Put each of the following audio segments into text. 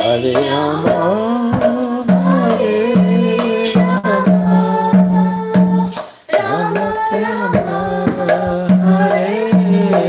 Hare Rama, Hare Rama, Rama Rama, Hare Hare,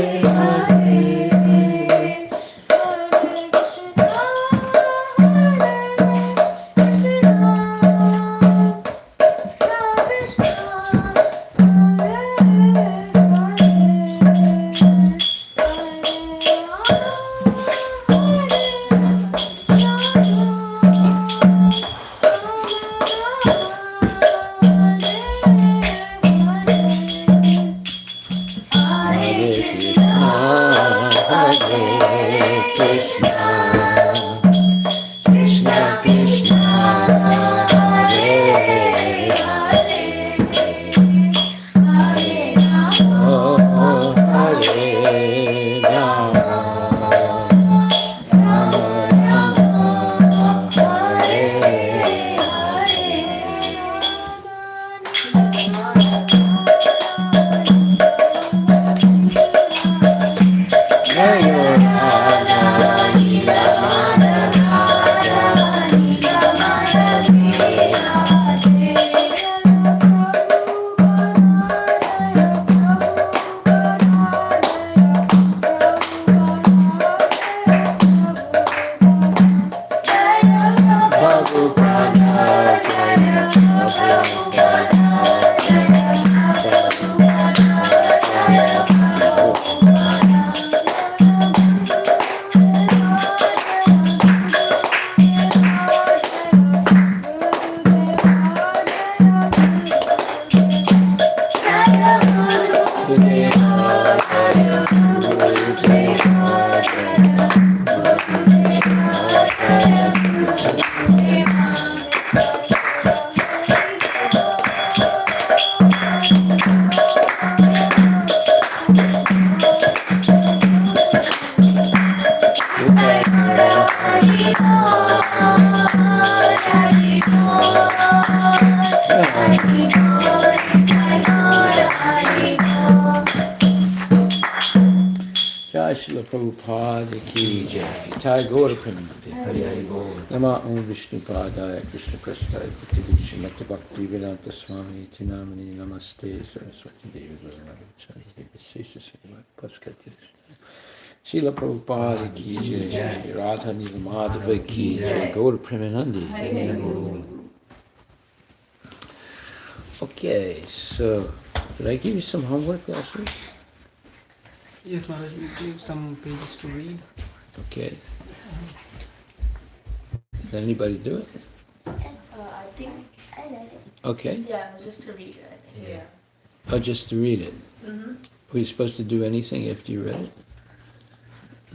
Srila Prabhupada ki jai. Jai Gaura Premanande. Hari Hari Bol. Nama Om Vishnu Padaya Krishna Prasthaya Bhakti Mata Bhakti Vedanta Swami Tinamani Namaste Saraswati Devi Guru Namaste Sesa Srivat Paskati Srila Prabhupada ki jai. Radha Nilamadava ki jai. Gaura Premanande. Okay, so did I give you some homework last week? Yes, Maharaj, we gave some pages to read. Okay. Did anybody do it? I think I read it. Okay. Yeah, just to read it, I think. Yeah. Oh, just to read it. Mm-hmm. Were you supposed to do anything after you read it?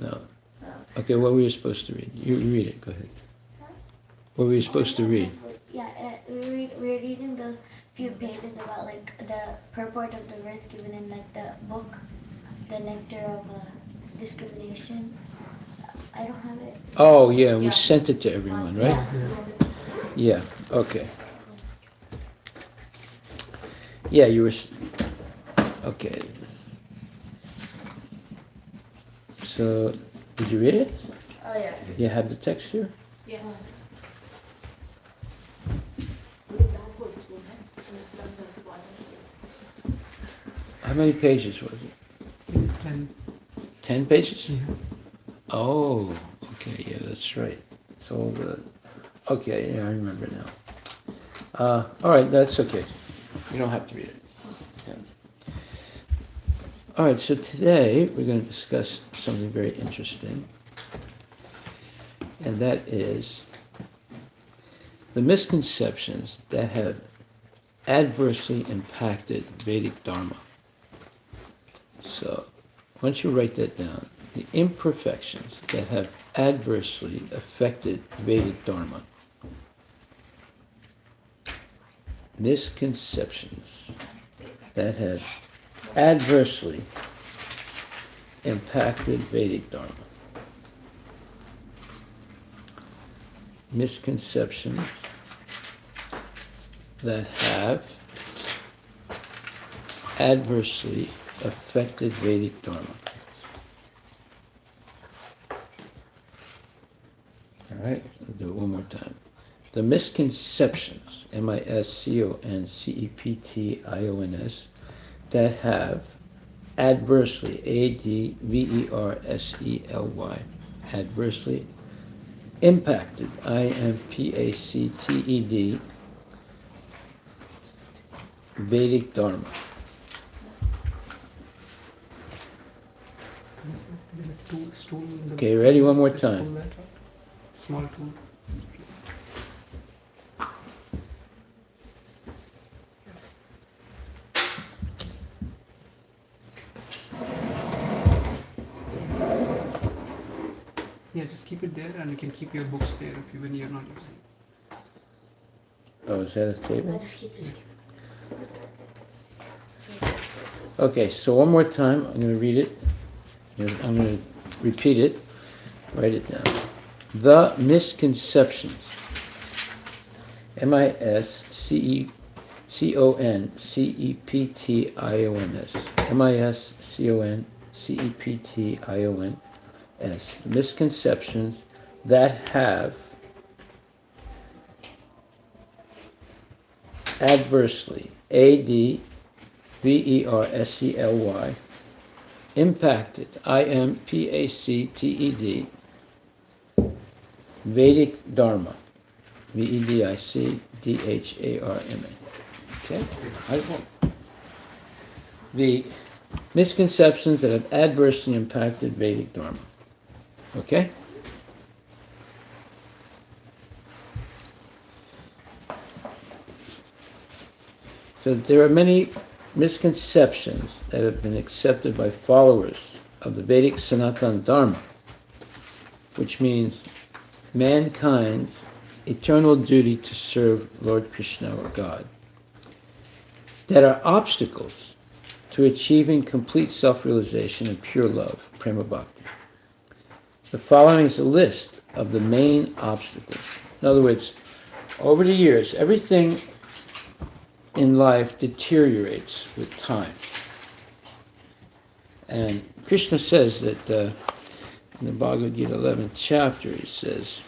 No. No. Okay, what were you supposed to read? You read it, go ahead. Huh? What were you supposed to read? Yeah, we're reading those few pages about like the purport of the verse given in like the book, The Nectar of Discrimination. I don't have it. Oh, yeah, we sent it to everyone, right? Yeah, okay. Yeah, you were... Okay. So, did you read it? Oh, yeah. You have the text here? Yeah. How many pages was it? 10. 10 pages? Yeah. Oh, okay, yeah, that's right. It's all the... Okay, yeah, I remember now. All right, that's okay. You don't have to read it. Yeah. All right, so today we're going to discuss something very interesting, and that is the misconceptions that have adversely impacted Vedic Dharma. So, why don't you write that down? The imperfections that have adversely affected Vedic Dharma. Misconceptions that have adversely impacted Vedic Dharma. Misconceptions that have adversely affected Vedic Dharma. All right, we'll do it one more time. The misconceptions, misconceptions, that have adversely, adversely, adversely impacted, impacted, Vedic Dharma. Okay, ready? One more time. Small tool. Yeah, just keep it there, and you can keep your books there if you, when you're not using it. Oh, is that a table? I'll just keep it. Okay, so one more time, I'm going to read it. I'm going to repeat it. Write it down. The misconceptions. Misconceptions. Misconceptions. Misconceptions that have adversely, adversely, impacted, impacted, Vedic Dharma, Vedicdharma. Okay? The misconceptions that have adversely impacted Vedic Dharma. Okay? So there are many misconceptions that have been accepted by followers of the Vedic Sanatana Dharma, which means mankind's eternal duty to serve Lord Krishna or God, that are obstacles to achieving complete self-realization and pure love, prema bhakti. The following is a list of the main obstacles. In other words, over the years, everything in life deteriorates with time. And Krishna says that in the Bhagavad Gita 11th chapter, he says,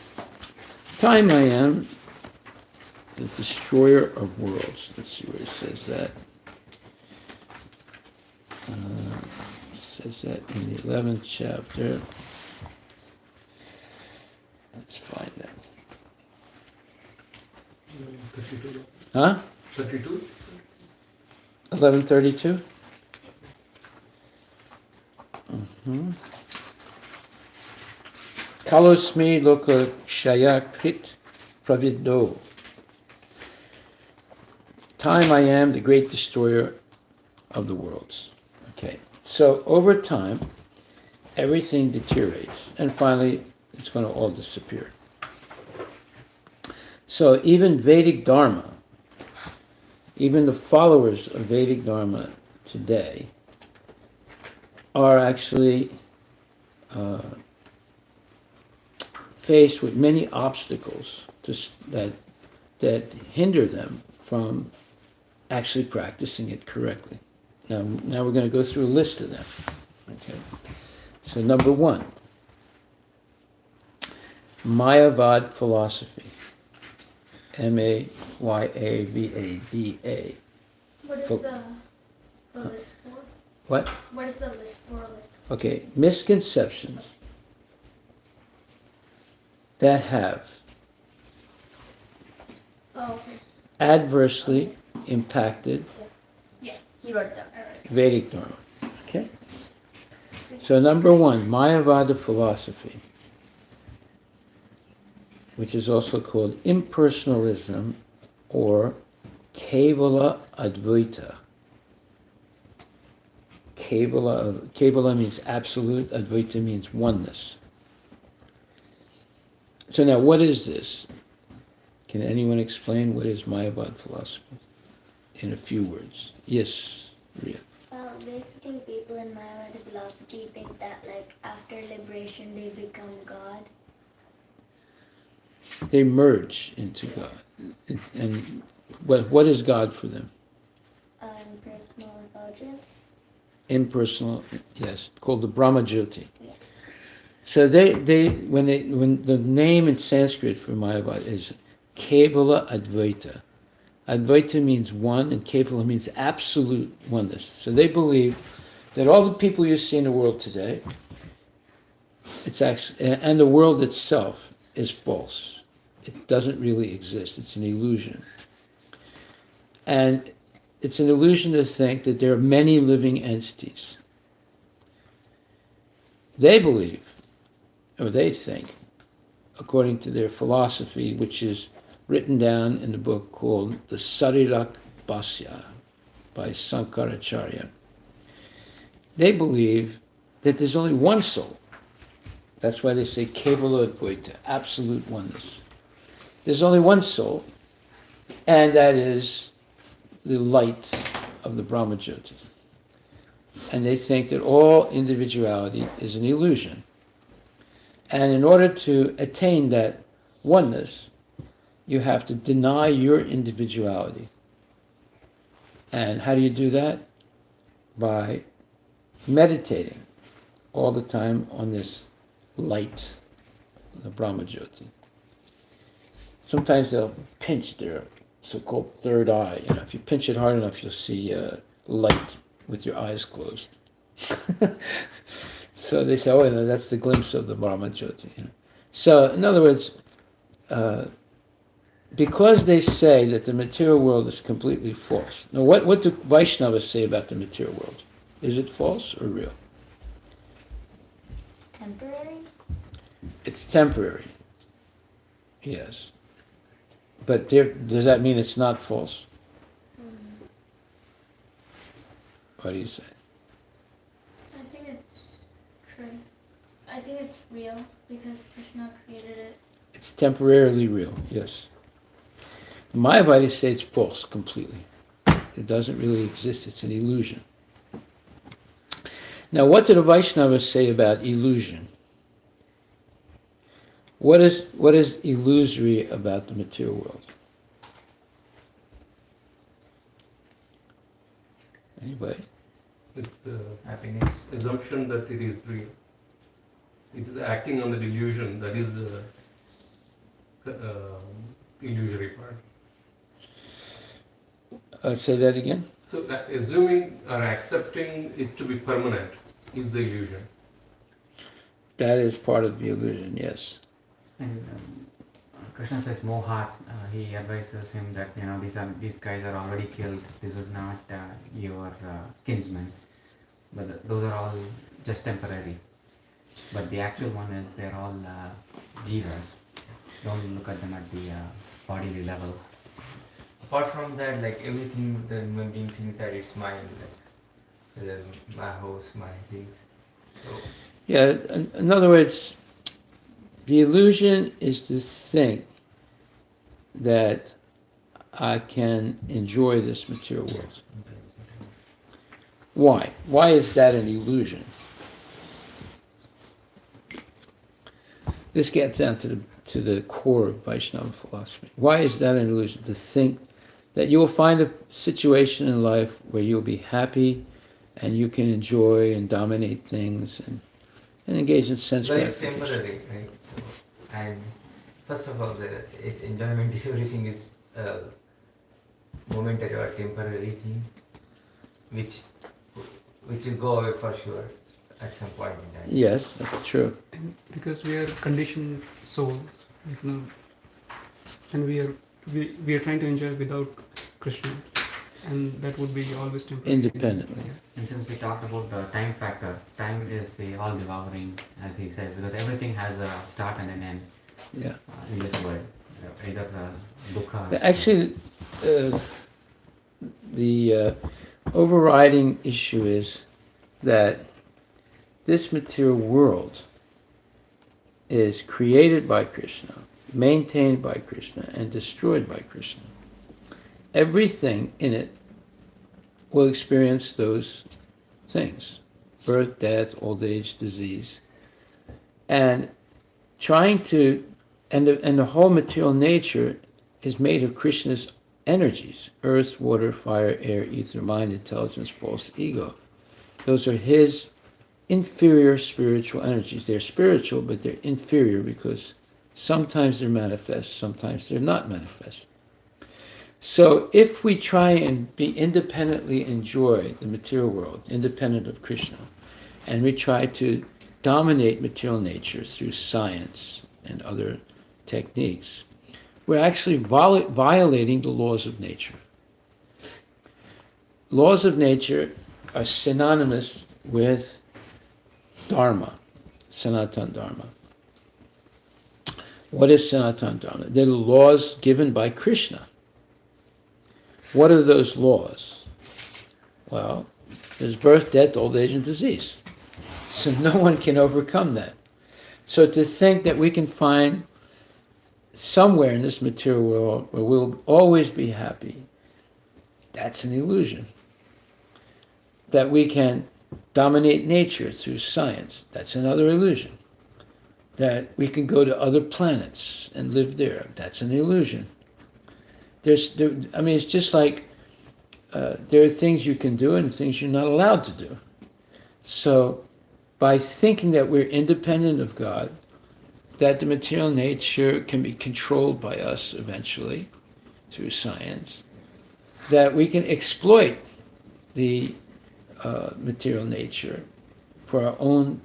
time I am the destroyer of worlds. Let's see where he says that. He says that in the 11th chapter. Let's find that. Huh? 32? 1132? Kalosmi loka kshaya krit praviddo. Time I am the great destroyer of the worlds. Okay, so over time, everything deteriorates, and finally, it's going to all disappear. So even Vedic Dharma, even the followers of Vedic Dharma today, are actually faced with many obstacles that hinder them from actually practicing it correctly. Now we're going to go through a list of them. Okay. So number one, Mayavad Philosophy. Mayavada. What is the list for? What? What is the list for? Okay, misconceptions that have adversely impacted Yeah, he wrote it down. Vedic Dharma. Okay? So number one, Mayavada Philosophy, which is also called impersonalism or Kevala Advaita. Kevala means absolute, Advaita means oneness. So now what is this? Can anyone explain what is Mayavad philosophy in a few words? Yes, Ria. Basically, people in Mayavad philosophy think that like after liberation they become God. They merge into God. And what is God for them? Personal indulgence. Impersonal, yes, called the Brahma Jyoti. Yeah. So when the name in Sanskrit for Mayavad is Kevala Advaita. Advaita means one, and Kevala means absolute oneness. So they believe that all the people you see in the world today, it's actually, and the world itself is false. It doesn't really exist. It's an illusion. And it's an illusion to think that there are many living entities. They believe, or they think, according to their philosophy, which is written down in the book called the Sarirak Bhasya by Sankaracharya. They believe that there's only one soul. That's why they say Kevala Advaita, absolute oneness. There's only one soul, and that is the light of the Brahmajyoti. And they think that all individuality is an illusion. And in order to attain that oneness, you have to deny your individuality. And how do you do that? By meditating all the time on this light, the Brahmajyoti. Sometimes they'll pinch their so-called third eye. If you pinch it hard enough, you'll see light with your eyes closed. So they say, oh, that's the glimpse of the Brahmajyoti. So, in other words, because they say that the material world is completely false. Now, what do Vaishnavas say about the material world? Is it false or real? It's temporary. It's temporary. Yes. But does that mean it's not false? What do you say? I think it's true. I think it's real because Krishna created it. It's temporarily real, yes. The Mayavadis say it's false completely. It doesn't really exist, it's an illusion. Now, what do the Vaishnavas say about illusion? What is illusory about the material world? Anybody? It's the happiness assumption that it is real. It is acting on the delusion, that is the illusory part. Say that again? So assuming or accepting it to be permanent is the illusion. That is part of the illusion, yes. And Krishna says mohat. He advises him that these guys are already killed. This is not your kinsman. But those are all just temporary. But the actual one is they're all jivas. Don't look at them at the bodily level. Apart from that, like everything the human being thinks that it's mine, like my house, my things. So Yeah, in other words, the illusion is to think that I can enjoy this material world. Why? Why is that an illusion? This gets down to the core of Vaishnava philosophy. Why is that an illusion? To think that you will find a situation in life where you'll be happy and you can enjoy and dominate things and engage in sense but it's gratification. temporary, right? So, and first of all, its enjoyment is everything is momentary or temporary thing, which will go away for sure at some point in time. Yes, that's true. And because we are conditioned souls, and we are trying to enjoy without Krishna, and that would be always temporary. Independently. And since we talked about the time factor, time is the all-devouring, as he says, because everything has a start and an end Yeah. in this world. Either dukkha or Actually, the overriding issue is that this material world is created by Krishna, maintained by Krishna, and destroyed by Krishna. Everything in it will experience those things: birth, death, old age, disease. And the whole material nature is made of Krishna's energies: earth, water, fire, air, ether, mind, intelligence, false ego. Those are his inferior spiritual energies. They're spiritual, but they're inferior because sometimes they're manifest, sometimes they're not manifest. So if we try and be independently enjoy the material world, independent of Krishna, and we try to dominate material nature through science and other techniques, we're actually violating the laws of nature. Laws of nature are synonymous with Dharma, Sanatana Dharma. What is Sanatana Dharma? They're the laws given by Krishna. What are those laws? Well, there's birth, death, old age, and disease. So no one can overcome that. So to think that we can find somewhere in this material world where we'll always be happy, that's an illusion. That we can dominate nature through science, that's another illusion. That we can go to other planets and live there, that's an illusion. It's just like there are things you can do and things you're not allowed to do. So by thinking that we're independent of God, that the material nature can be controlled by us eventually through science, that we can exploit the material nature for our own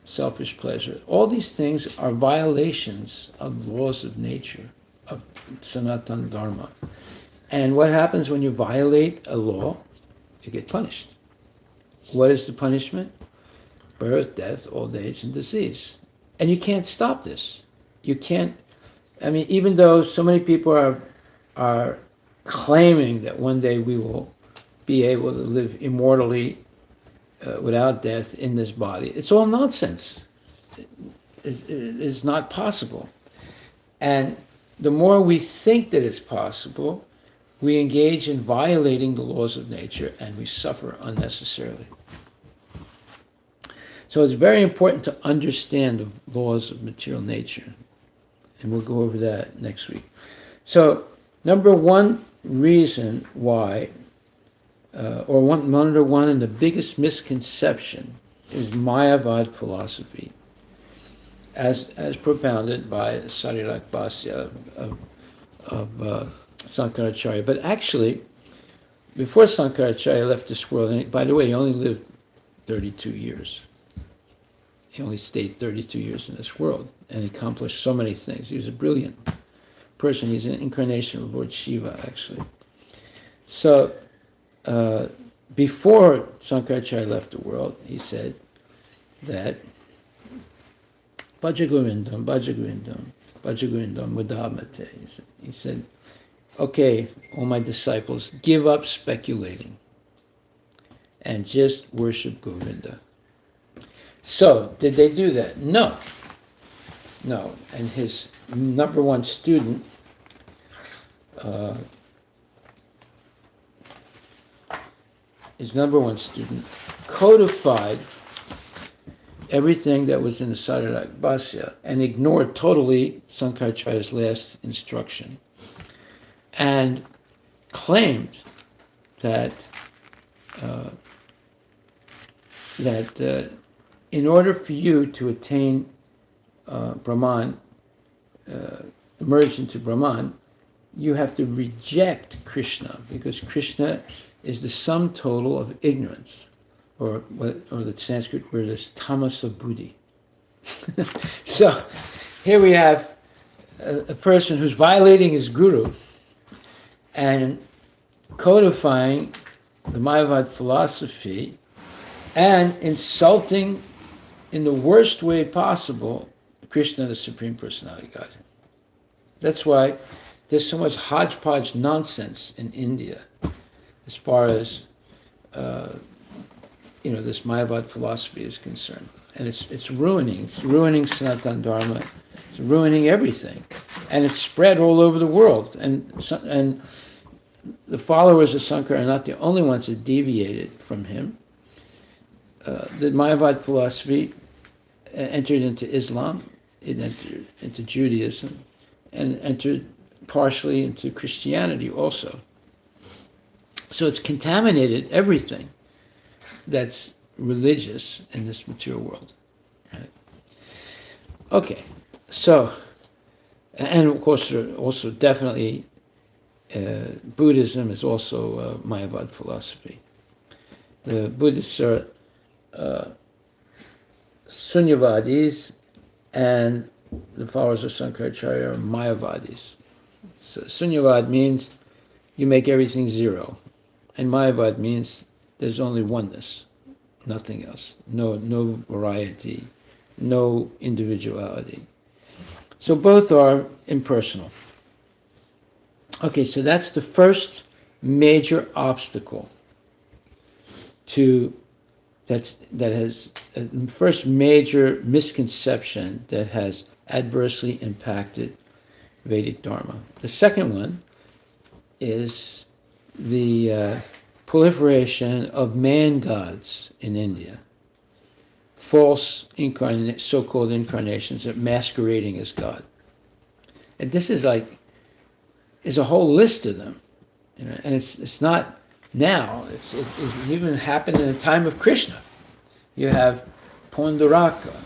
selfish pleasure. All these things are violations of the laws of nature, of Sanatana Dharma. And what happens when you violate a law? You get punished. What is the punishment? Birth, death, old age, and disease. And you can't stop this. You can't, even though so many people are claiming that one day we will be able to live immortally without death in this body, it's all nonsense. It's not possible. And the more we think that it's possible, we engage in violating the laws of nature and we suffer unnecessarily. So it's very important to understand the laws of material nature. And we'll go over that next week. So, number one reason why, number one and the biggest misconception is Mayavad philosophy, as propounded by Sarirak Bhasya of Sankaracharya. But actually, before Sankaracharya left this world, and by the way, he only lived 32 years. He only stayed 32 years in this world and accomplished so many things. He was a brilliant person. He's an incarnation of Lord Shiva, actually. So, before Sankaracharya left the world, he said that Bhajagurindam, Bhajagurindam, Bhajagurindam Mudhamate. He said, okay, all my disciples, give up speculating and just worship Govinda. So, did they do that? No. And his number one student, codified everything that was in the Sarirak Bhasya and ignored totally Sankaracharya's last instruction and claimed that in order for you to attain Brahman, emerge into Brahman, you have to reject Krishna, because Krishna is the sum total of ignorance, or the Sanskrit word is tamasa buddhi. So here we have a person who's violating his guru and codifying the Mayavad philosophy and insulting in the worst way possible Krishna, the Supreme Personality of Godhead. That's why there's so much hodgepodge nonsense in India as far as this Mayavad philosophy is concerned. And it's ruining Sanatana Dharma, it's ruining everything. And it's spread all over the world. And the followers of Sankara are not the only ones that deviated from him. The Mayavad philosophy entered into Islam, it entered into Judaism, and entered partially into Christianity also. So it's contaminated everything that's religious in this material world. Right? Okay, so, and of course also definitely Buddhism is also Mayavad philosophy. The Buddhists are Sunyavadis, and the followers of Sankaracharya are Mayavadis. So Sunyavad means you make everything zero, and Mayavad means there's only oneness, nothing else, no variety, no individuality. So both are impersonal. Okay, so that's the first major obstacle to first major misconception that has adversely impacted Vedic Dharma. The second one is the proliferation of man-gods in India. False so-called incarnations that masquerading as God. And this is a whole list of them. And it's not now. It even happened in the time of Krishna. You have Panduraka,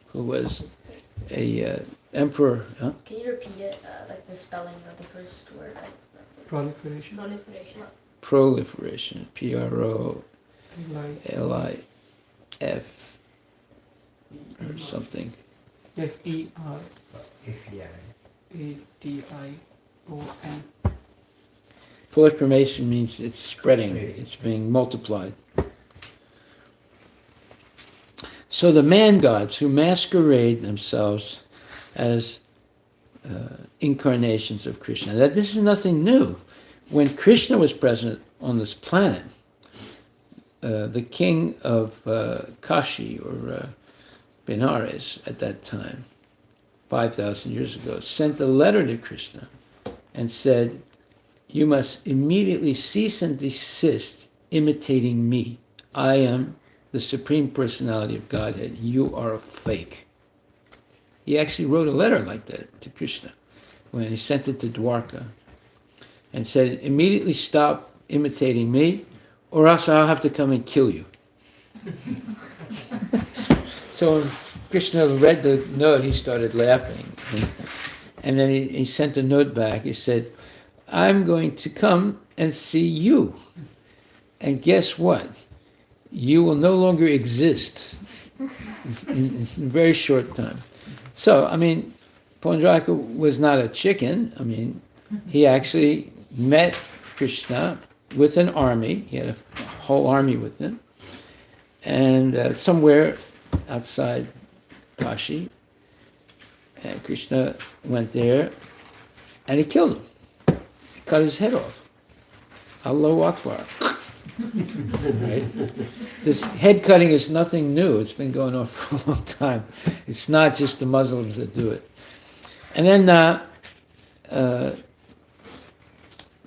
who was a emperor. Huh? Can you repeat it, like the spelling of the first word? Proliferation. Proliferation. Proliferation. Prolif or something. FERATION. Proliferation means it's spreading, it's being multiplied. So the man-gods who masquerade themselves as incarnations of Krishna. That this is nothing new. When Krishna was present on this planet, the king of Kashi or Benares at that time, 5,000 years ago, sent a letter to Krishna and said, "You must immediately cease and desist imitating me. I am the Supreme Personality of Godhead. You are a fake." He actually wrote a letter like that to Krishna when he sent it to Dwarka and said, "Immediately stop imitating me or else I'll have to come and kill you." So when Krishna read the note, he started laughing. And then he sent a note back. He said, "I'm going to come and see you. And guess what? You will no longer exist in a very short time." So, Panduraka was not a chicken. He actually met Krishna with an army. He had a whole army with him. And somewhere outside Kashi, and Krishna went there and he killed him. He cut his head off. Allahu Akbar. Right? This head cutting is nothing new. It's been going on for a long time. It's not just the Muslims that do it. And then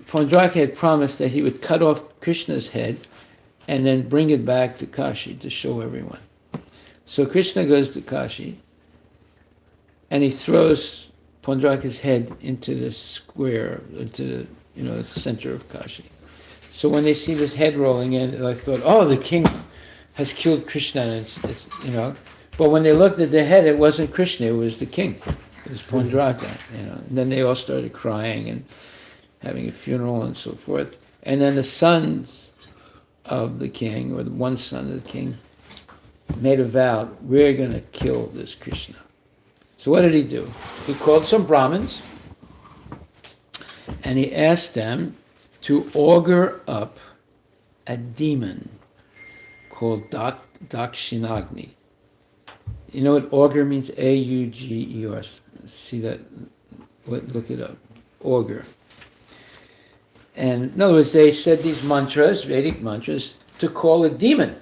Panduraka had promised that he would cut off Krishna's head and then bring it back to Kashi to show everyone. So Krishna goes to Kashi and he throws Panduraka's head into the square, into the center of Kashi. So when they see this head rolling in, they thought, "Oh, the king has killed Krishna." And it's. But when they looked at the head, it wasn't Krishna; it was the king. It was Panduraka. And then they all started crying and having a funeral and so forth. And then the sons of the king, or the one son of the king, made a vow: "We're going to kill this Krishna." So what did he do? He called some Brahmins and he asked them to augur up a demon called Dakshinagni. You know what augur means? A-U-G-E-R. See that? Look it up. Augur. And in other words, they said these mantras, Vedic mantras, to call a demon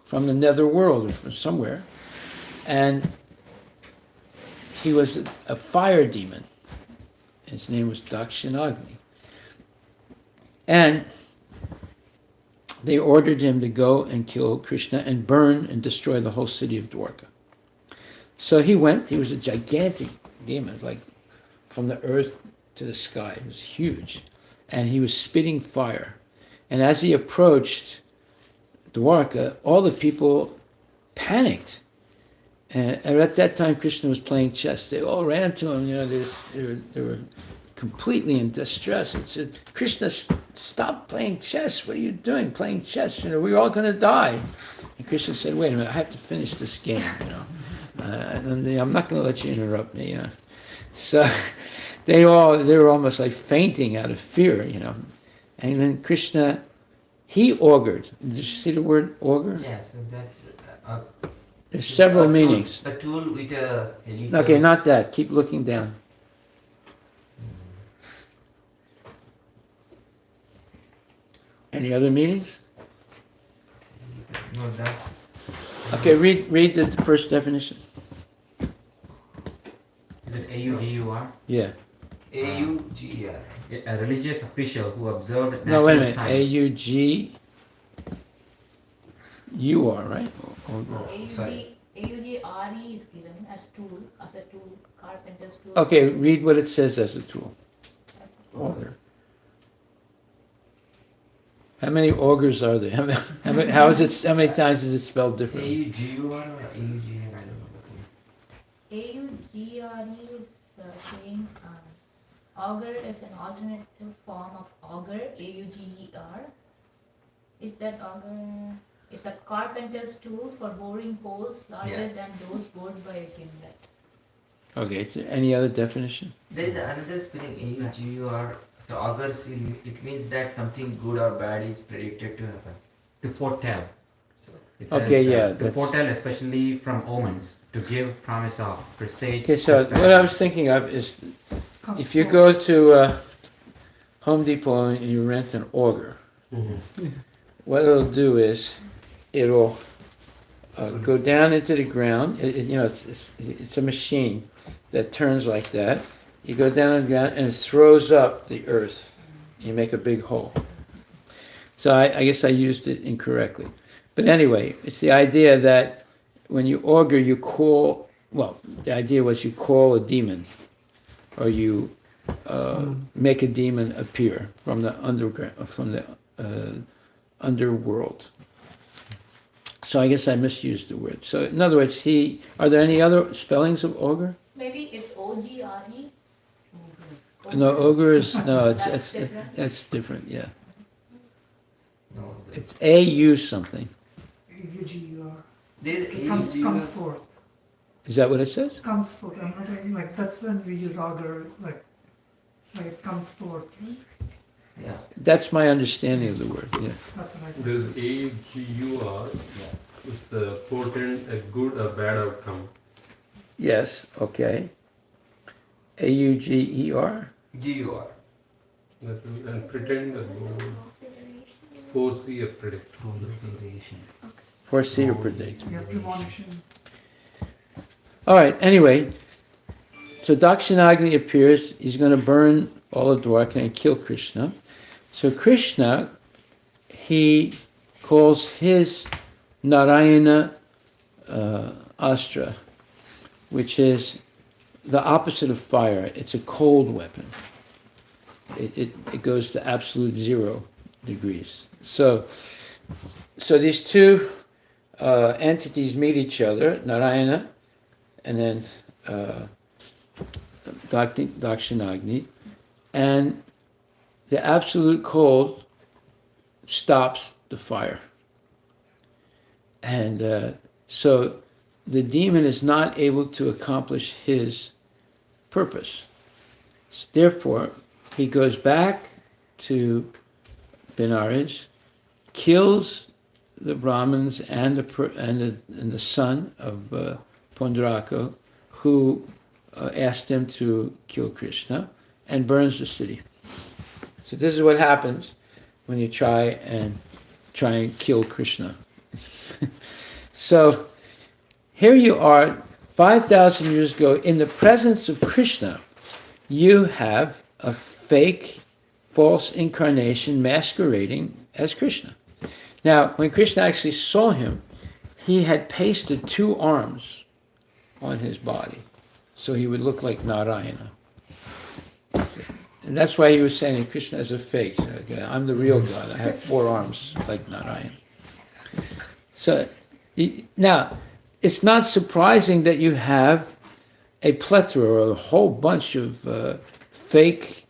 from the netherworld or from somewhere. And he was a fire demon. His name was Dakshinagni. And they ordered him to go and kill Krishna and burn and destroy the whole city of Dwarka. So he went. He was a gigantic demon, like from the earth to the sky. It was huge. And he was spitting fire. And as he approached Dwarka, all the people panicked. And at that time, Krishna was playing chess. They all ran to him. They were completely in distress and said, "Krishna, stop playing chess. What are you doing playing chess? We're all going to die." And Krishna said, "Wait a minute, I have to finish this game. And I'm not going to let you interrupt me." So they were almost like fainting out of fear. And then Krishna, he augured. Did you see the word augur? Yeah, so that's There's several meanings. A tool with a helical. Okay, not that. Keep looking down. Any other meanings? No, that's. Okay, read the first definition. Is it AUGUR? Yeah. AUGER. A religious official who observed natural No, wait a minute. science. AUGUR, right? Sorry. AUGRE is given as a tool, carpenter's tool. Okay, read what it says as a tool. As a tool. Augur. How many augurs are there? How many times is it spelled differently? AUGUR or AUGR? I don't know. AUGRE is saying augur is an alternative form of auger, AUGER. Is that auger? It's a carpenter's tool for boring holes larger than those bored by a gimlet. Okay, is there any other definition? There is another spelling AUGUR. So augurs it means that something good or bad is predicted to happen. To foretell. So It Okay, yeah, To that's- foretell, especially from omens, to give promise of presage. Okay, so what I was thinking of is, if you go to Home Depot and you rent an auger, what it'll do is, it'll go down into the ground. It's a machine that turns like that. You go down on the ground and it throws up the earth. You make a big hole. So I guess I used it incorrectly. But anyway, it's the idea that when you augur, you call, the idea was you call a demon, or you make a demon appear from the underground, from the underworld. So I guess I misused the word. So in other words, are there any other spellings of augur? Maybe it's OGRE. No, ogre is, That's different. yeah. No, It's AU something. AUGUR. there is Comes AUGUR. forth. Is that what it says? Comes forth. I'm not saying like that's when we use augur, like it comes forth. Right? Yeah. That's my understanding of the word, yeah. That's what I think. There's AGUR. It's a portent, a good or bad outcome. Yes, okay. AUGER? GUR. And pretend a good, foresee a predict. Foresee or predict. Yeah, premonition. All right, anyway, so Dakshinagni appears, he's going to burn all of Dwarka and kill Krishna. So Krishna, he calls his Narayana Astra, which is the opposite of fire. It's a cold weapon. It goes to absolute 0 degrees. So these two entities meet each other, Narayana and then Dakshinagni, and the absolute cold stops the fire. And so the demon is not able to accomplish his purpose. Therefore, he goes back to Benares, kills the Brahmins and the son of Pondaraka, who asked him to kill Krishna, and burns the city. So this is what happens when you try and kill Krishna. So here you are, 5,000 years ago, in the presence of Krishna, you have a fake, false incarnation masquerading as Krishna. Now, when Krishna actually saw him, he had pasted 2 arms on his body, so he would look like Narayana. And that's why he was saying Krishna is a fake. Okay, I'm the real God. I have 4 arms like Narayana. So now, it's not surprising that you have a plethora or a whole bunch of fake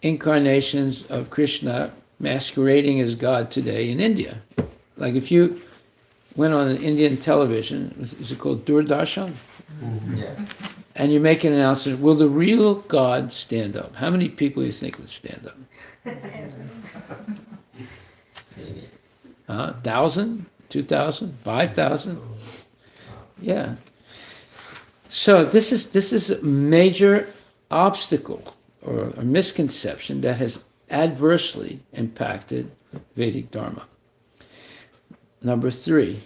incarnations of Krishna masquerading as God today in India. Like if you went on an Indian television, is it called Doordarshan? Yeah. And you make an announcement, will the real God stand up? How many people do you think would stand up? Maybe. 1,000? 2,000? 5,000? Yeah. So this is a major obstacle or a misconception that has adversely impacted Vedic Dharma. Number 3,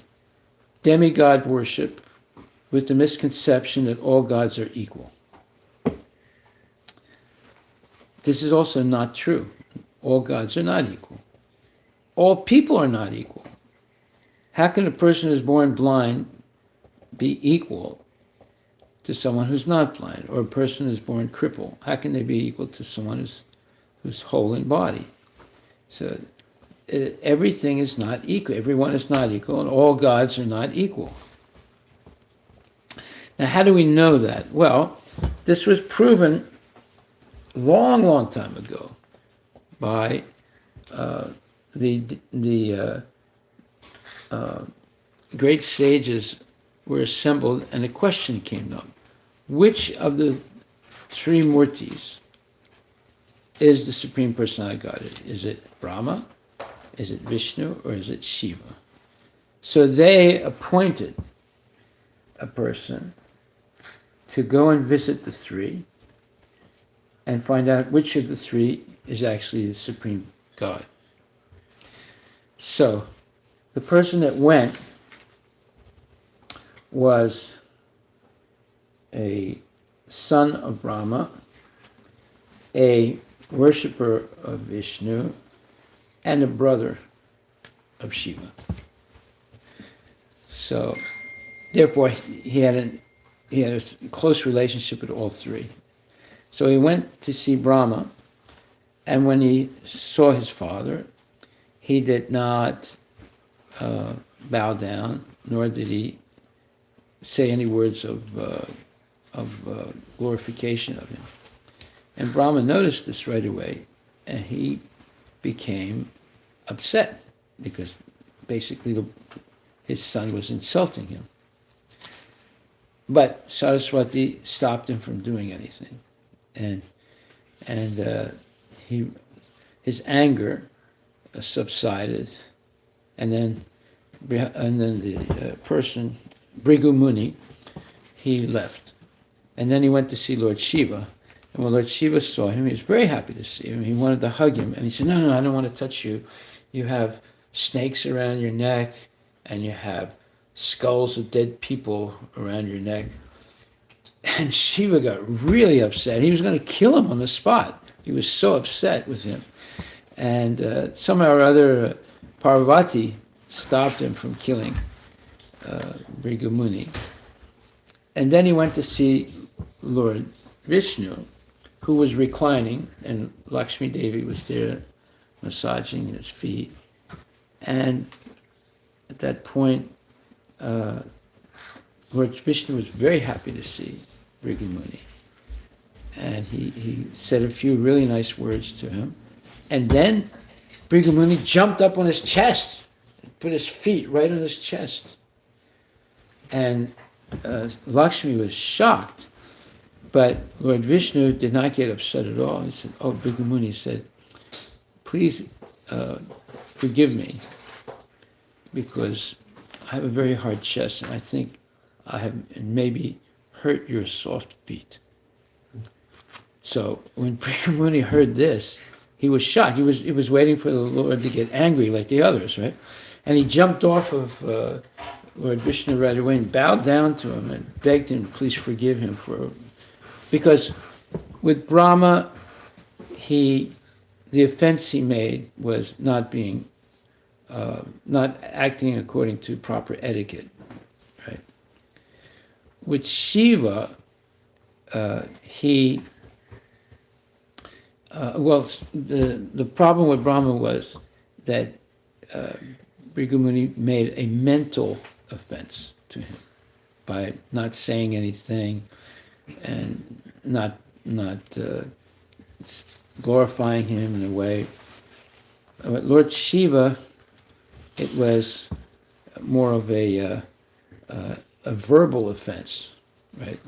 demigod worship with the misconception that all gods are equal. This is also not true. All gods are not equal. All people are not equal. How can a person who's born blind be equal to someone who's not blind? Or a person who's born crippled? How can they be equal to someone who's whole in body? So everything is not equal. Everyone is not equal, and all gods are not equal. Now, how do we know that? Well, this was proven long time ago by the great sages were assembled, and a question came up: which of the three murtis is the Supreme Personality of Godhead? Is it Brahma? Is it Vishnu? Or is it Shiva? So they appointed a person to go and visit the three and find out which of the three is actually the Supreme God. So the person that went was a son of Brahma, a worshipper of Vishnu, and a brother of Shiva. So, therefore, he had a close relationship with all three. So he went to see Brahma, and when he saw his father, he did not bow down, nor did he say any words of glorification of him. And Brahma noticed this right away, and he became upset because basically his son was insulting him. But Saraswati stopped him from doing anything, and his anger subsided, and then the person, Bhrigu Muni, he left, and then he went to see Lord Shiva. And when Lord Shiva saw him, he was very happy to see him. He wanted to hug him, and he said, no, I don't want to touch you. You have snakes around your neck, and you have skulls of dead people around your neck. And Shiva got really upset. He was going to kill him on the spot. He was so upset with him. And somehow or other, Parvati stopped him from killing Bhrigu Muni. And then he went to see Lord Vishnu, who was reclining, and Lakshmi Devi was there massaging his feet. And at that point, Lord Vishnu was very happy to see Bhrigu Muni. And he said a few really nice words to him. And then Bhrigu Muni jumped up on his chest, put his feet right on his chest. And Lakshmi was shocked. But Lord Vishnu did not get upset at all. He said, oh, Bhrigu Muni said, please forgive me, because I have a very hard chest, and I think I have maybe hurt your soft feet. So when Bhrigu Muni heard this, he was shocked. He was waiting for the Lord to get angry like the others, right? And he jumped off of Lord Vishnu right away and bowed down to him and begged him, please forgive him because with Brahma, the offense he made was not acting according to proper etiquette, right? With Shiva, the problem with Brahma was that Bhrigu Muni made a mental offense to him by not saying anything and not glorifying him in a way. But Lord Shiva, it was more of a verbal offense, right?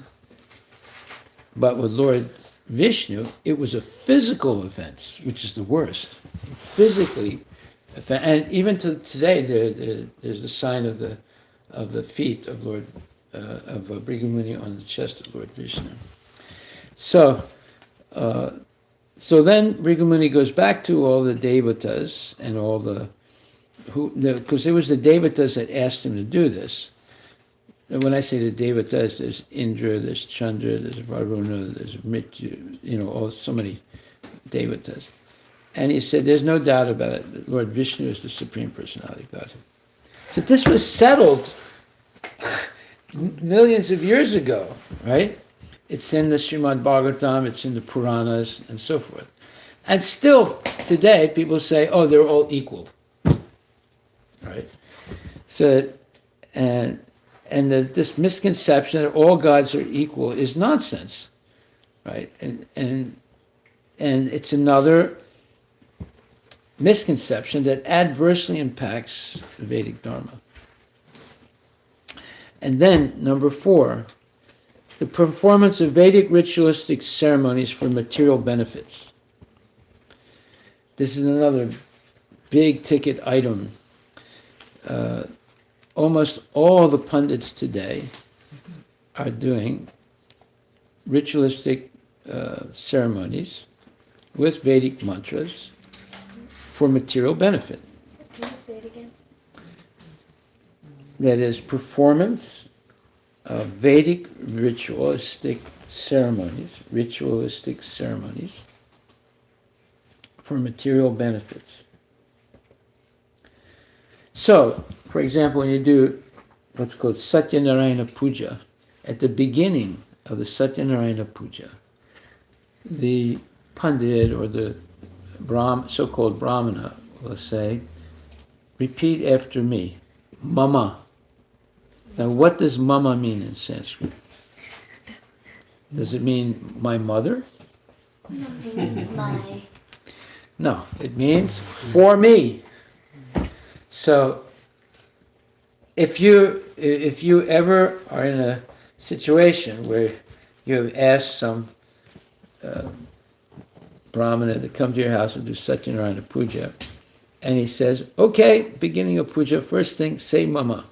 But with Lord Vishnu, it was a physical offense, which is the worst. Physically, and even to today, there's the sign of the feet of Lord of Bhrigu Muni on the chest of Lord Vishnu. So then Bhrigu Muni goes back to all the devatas and all because it was the devatas that asked him to do this. And when I say the devatas, there's Indra, there's Chandra, there's Varuna, there's Mrityu, so many devatas. And he said, there's no doubt about it, that Lord Vishnu is the Supreme Personality of Godhead. So this was settled millions of years ago, right? It's in the Srimad Bhagavatam, it's in the Puranas, and so forth. And still, today, people say, oh, they're all equal. Right? So, this misconception that all gods are equal is nonsense. Right? And it's another misconception that adversely impacts the Vedic Dharma. And then, number 4, the performance of Vedic ritualistic ceremonies for material benefits. This is another big ticket item. Almost all the pundits today are doing ritualistic ceremonies with Vedic mantras for material benefit. Can you say it again? That is, performance of Vedic ritualistic ceremonies for material benefits. So, for example, when you do what's called Satyanarayana Puja, at the beginning of the Satyanarayana Puja, the Pandit or the so-called Brahmana will say, repeat after me, Mama. Now, what does Mama mean in Sanskrit? Does it mean my mother? My. No, it means for me. So, if you ever are in a situation where you have asked some Brahmana to come to your house and do Satyanarayana Puja, and he says, okay, beginning of puja, first thing, say Mama.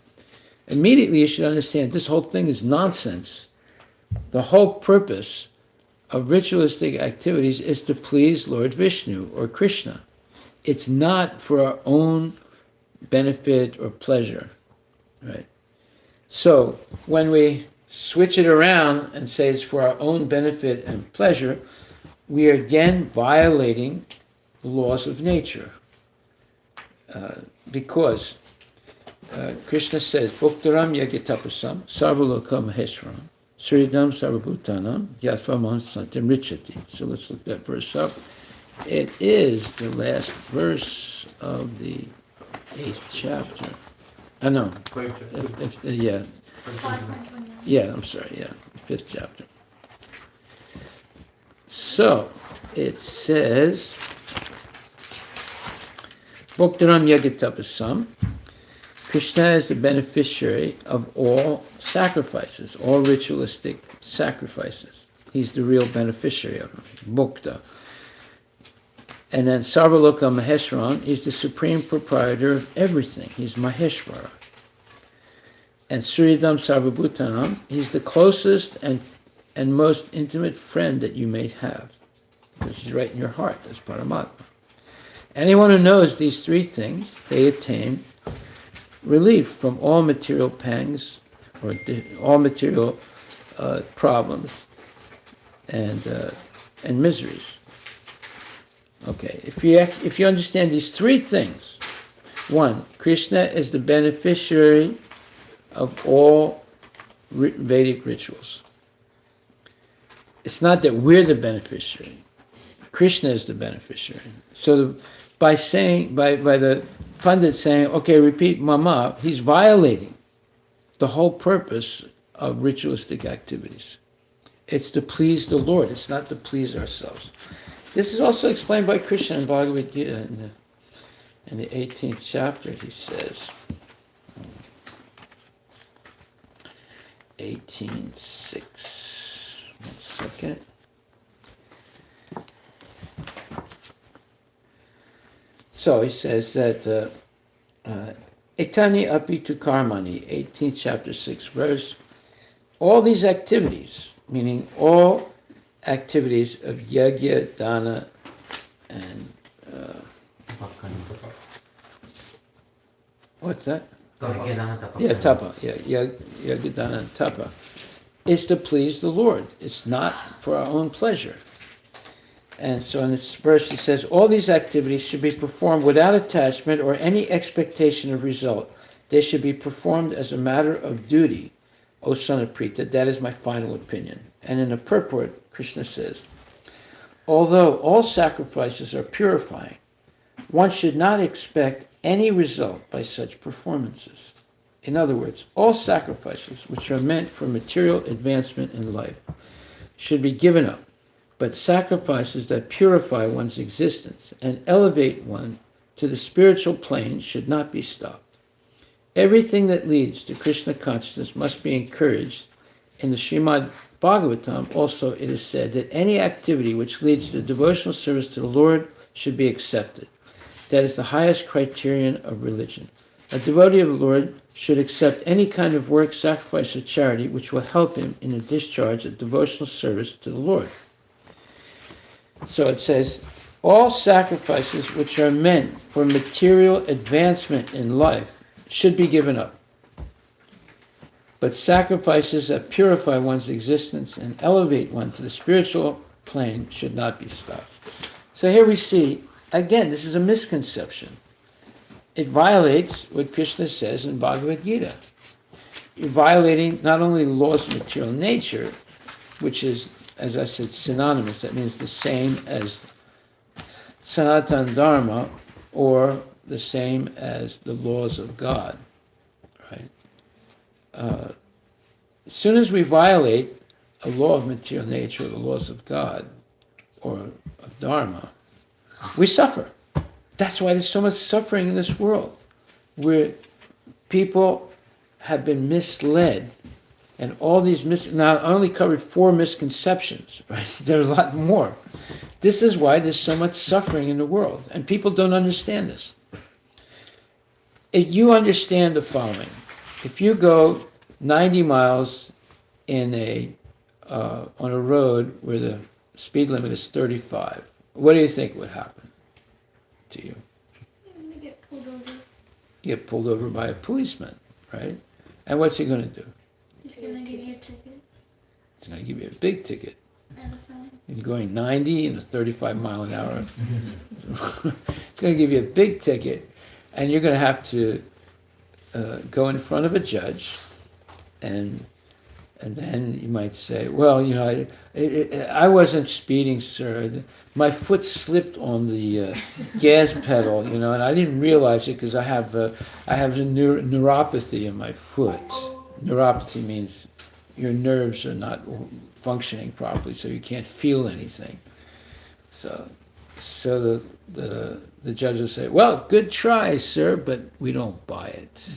Immediately you should understand this whole thing is nonsense. The whole purpose of ritualistic activities is to please Lord Vishnu or Krishna. It's not for our own benefit or pleasure, right? So when we switch it around and say it's for our own benefit and pleasure, we are again violating the laws of nature. Because Krishna says, Bhuktaram yagitapasam sarvalokam maheshwaram suridam sarvabhutanam yatvaman santim richati. So let's look that verse up. It is the last verse of the 8th chapter. No. Yeah. Yeah, I'm sorry, yeah. 5th chapter. So, it says, Bhuktaram yagitapasam. Krishna is the beneficiary of all sacrifices, all ritualistic sacrifices. He's the real beneficiary of them, Bhukta. And then Sarvaloka Maheshwaran, he's the supreme proprietor of everything. He's Maheshwara. And Suridam Sarvabhutanam, he's the closest and most intimate friend that you may have. This is right in your heart, that's Paramatma. Anyone who knows these 3 things, they attain relief from all material pangs or all material problems and miseries. Okay, if you understand these 3 things, 1, Krishna is the beneficiary of all Vedic rituals. It's not that we're the beneficiary. Krishna is the beneficiary. So by the pundit saying, okay, repeat mama, he's violating the whole purpose of ritualistic activities. It's to please the Lord. It's not to please ourselves. This is also explained by Krishna in Bhagavad Gita in the 18th chapter. He says, 18:6. 1 second. So he says that Etani api tu karmani, 18th chapter 6 verse, all these activities, meaning all activities of yajna, dana, and what's that? Yeah, tapa. Yeah, yajna, dana, and tapa, is to please the Lord. It's not for our own pleasure. And so in this verse it says, all these activities should be performed without attachment or any expectation of result. They should be performed as a matter of duty, O son of Prita. That is my final opinion. And in the purport, Krishna says, although all sacrifices are purifying, one should not expect any result by such performances. In other words, all sacrifices which are meant for material advancement in life should be given up, but sacrifices that purify one's existence and elevate one to the spiritual plane should not be stopped. Everything that leads to Krishna consciousness must be encouraged. In the Srimad Bhagavatam also it is said that any activity which leads to devotional service to the Lord should be accepted. That is the highest criterion of religion. A devotee of the Lord should accept any kind of work, sacrifice, or charity which will help him in the discharge of devotional service to the Lord. So it says, all sacrifices which are meant for material advancement in life should be given up. But sacrifices that purify one's existence and elevate one to the spiritual plane should not be stopped. So here we see, again, this is a misconception. It violates what Krishna says in Bhagavad Gita. You're violating not only the laws of material nature, which is, as I said, synonymous. That means the same as Sanatana Dharma or the same as the laws of God. Right? As soon as we violate a law of material nature or the laws of God or of Dharma, we suffer. That's why there's so much suffering in this world, where people have been misled. And all these now I only covered 4 misconceptions, right? There's a lot more. This is why there's so much suffering in the world, and people don't understand this. If you understand the following, if you go 90 miles in on a road where the speed limit is 35, what do you think would happen to you? You get pulled over. You get pulled over by a policeman, right? And what's he going to do? He's gonna give you a ticket He's going to give you a big ticket. and a fine. You're going 90 and a 35 mile an hour. It's going to give you a big ticket, and you're going to have to go in front of a judge, and then you might say, well, you know, I wasn't speeding, sir. My foot slipped on the gas pedal, you know, and I didn't realize it because I have a neuropathy in my foot. Neuropathy means your nerves are not functioning properly, so you can't feel anything. So the judge will say, well, good try, sir, but we don't buy it.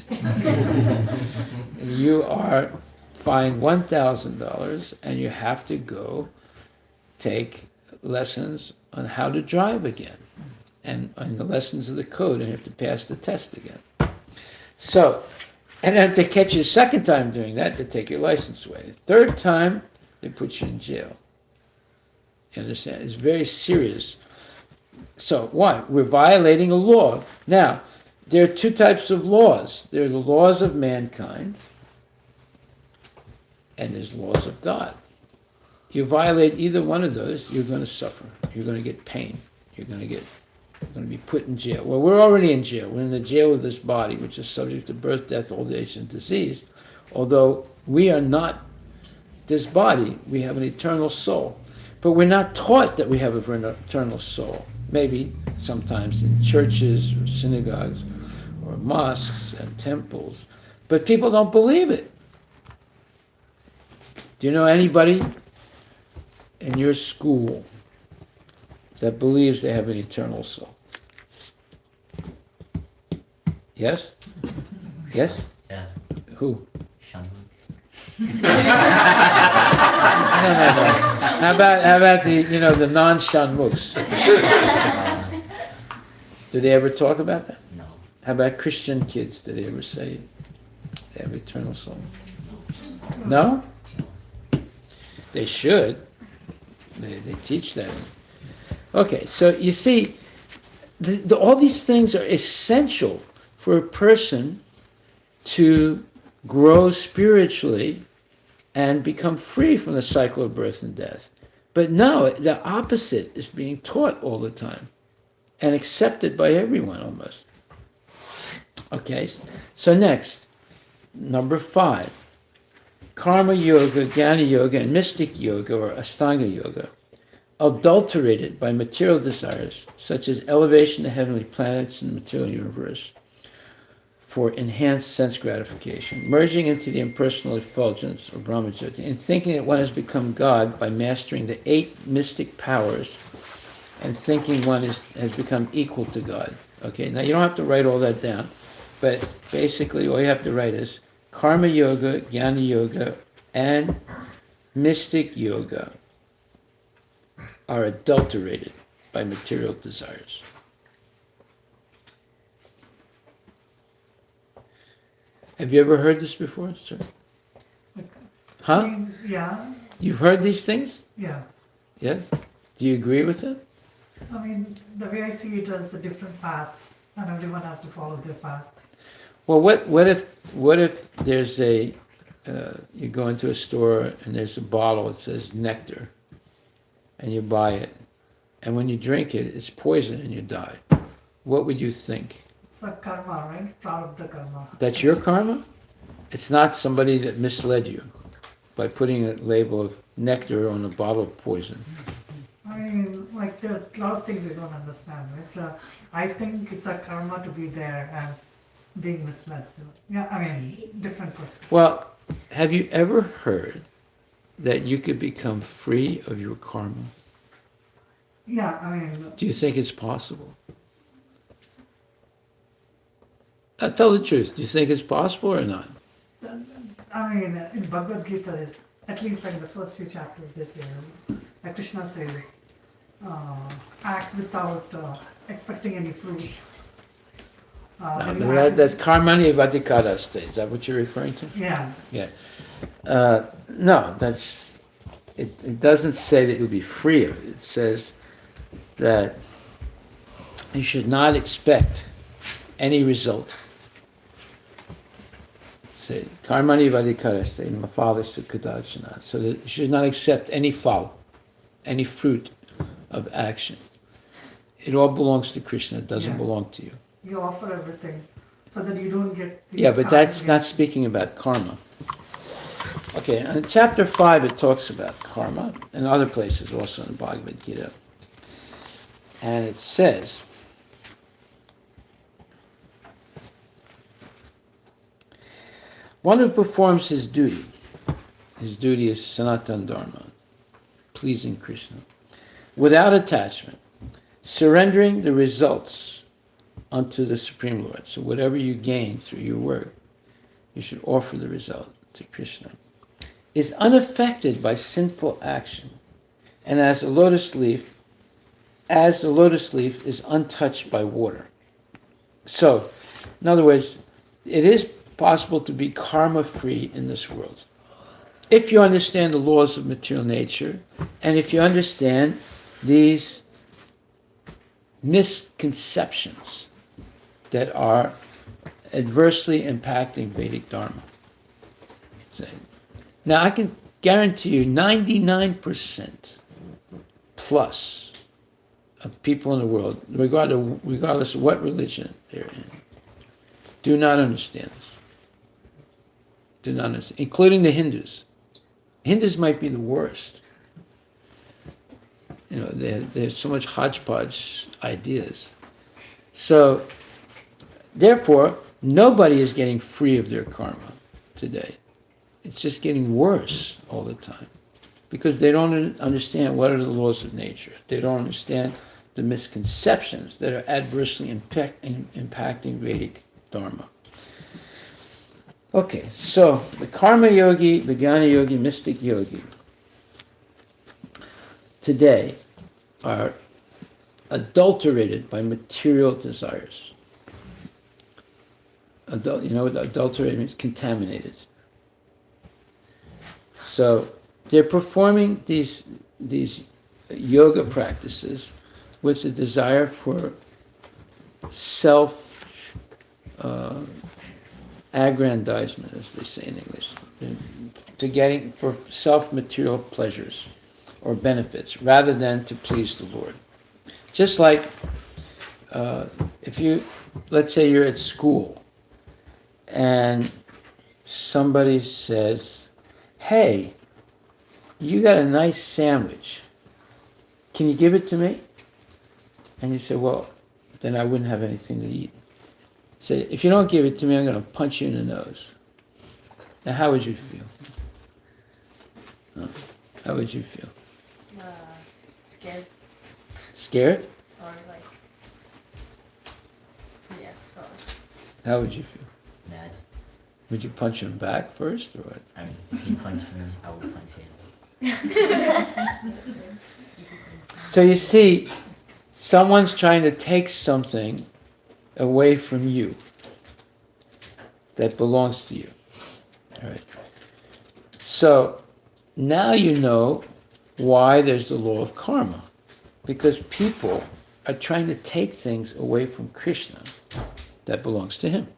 You are fined $1,000, and you have to go take lessons on how to drive again, and on the lessons of the code, and you have to pass the test again. So, and then if they catch you a second time doing that, they take your license away. The third time, they put you in jail. You understand? It's very serious. So, why? We're violating a law. Now, there are 2 types of laws. There are the laws of mankind, and there's laws of God. You violate either one of those, you're going to suffer. You're going to get pain. You're going to be put in jail. Well, we're already in jail. We're in the jail of this body, which is subject to birth, death, old age, and disease. Although we are not this body, we have an eternal soul. But we're not taught that we have an eternal soul. Maybe sometimes in churches or synagogues or mosques and temples, but people don't believe it. Do you know anybody in your school that believes they have an eternal soul? Yes? Yes? Yeah. Who? Shaman. How about the the non-shanmuks? Do they ever talk about that? No. How about Christian kids? Do they ever say they have eternal soul? No? They should. They teach that. Okay, so you see, all these things are essential for a person to grow spiritually and become free from the cycle of birth and death. But no, the opposite is being taught all the time and accepted by everyone almost. Okay, so next, number 5. Karma yoga, jnana yoga, and mystic yoga or Ashtanga yoga, adulterated by material desires such as elevation to heavenly planets and the material universe for enhanced sense gratification, merging into the impersonal effulgence or Brahmajyoti, and thinking that one has become God by mastering the 8 mystic powers and thinking one has become equal to God. Okay, now you don't have to write all that down, but basically all you have to write is Karma yoga, jnana yoga, and mystic yoga are adulterated by material desires. Have you ever heard this before, sir? Huh? Yeah, You've heard these things? yeah. Yes? Do you agree with it? I mean, the way I see it is the different paths, and everyone has to follow their path. Well, what if there's you go into a store and there's a bottle that says nectar, and you buy it, and when you drink it, it's poison and you die. What would you think? It's a karma, right? Prarabdha karma. That's your karma? It's not somebody that misled you by putting a label of nectar on a bottle of poison. I mean, like, there are a lot of things you don't understand. I think it's a karma to be there and being misled. So, yeah, I mean, different perspectives. Well, have you ever heard that you could become free of your karma? Yeah, I mean, Do you think it's possible? Tell the truth. Do you think it's possible or not? so, I mean, in Bhagavad Gita, there's at least like the first few chapters this year, like Krishna says, acts without expecting any fruits. That's karmani vadikaraste. Is that what you're referring to? Yeah. Yeah. No, that's it doesn't say that you'll be free of it. It says that you should not expect any result. Say karmani vadikaraste mafalasa kadachana. So that you should not accept any foul, any fruit of action. It all belongs to Krishna. It doesn't belong to you. You offer everything so that you don't get... Yeah, but that's not speaking about karma. Okay, in chapter 5 it talks about karma, and other places also in the Bhagavad Gita. And it says, one who performs his duty is Sanatana Dharma, pleasing Krishna, without attachment, surrendering the results unto the Supreme Lord. So whatever you gain through your work, you should offer the result to Krishna, is unaffected by sinful action, and as the lotus leaf is untouched by water. So, in other words, it is possible to be karma-free in this world. If you understand the laws of material nature, and if you understand these misconceptions that are adversely impacting Vedic Dharma. Now, I can guarantee you 99% plus of people in the world, regardless of what religion they're in, do not understand this. Do not understand, including the Hindus. Hindus might be the worst. there's so much hodgepodge ideas. So, therefore, nobody is getting free of their karma today. It's just getting worse all the time. Because they don't understand what are the laws of nature. They don't understand the misconceptions that are adversely impacting Vedic Dharma. Okay, so the Karma Yogi, Vijnana Yogi, Mystic Yogi today are adulterated by material desires. Adulterated means contaminated. So they're performing these yoga practices with the desire for self aggrandizement, as they say in English, to getting for self-material pleasures or benefits, rather than to please the Lord. Just like if let's say you're at school, and somebody says, "Hey, you got a nice sandwich. Can you give it to me?" And you say, "Well, then I wouldn't have anything to eat." Say, "If you don't give it to me, I'm going to punch you in the nose." Now, how would you feel? How would you feel? Scared. Scared? Or like, yeah, probably. How would you feel? Mad. Would you punch him back first, or what? I mean, if he punched me, I would punch him. So you see, someone's trying to take something away from you that belongs to you. All right. So now you know why there's the law of karma. Because people are trying to take things away from Krishna that belongs to him.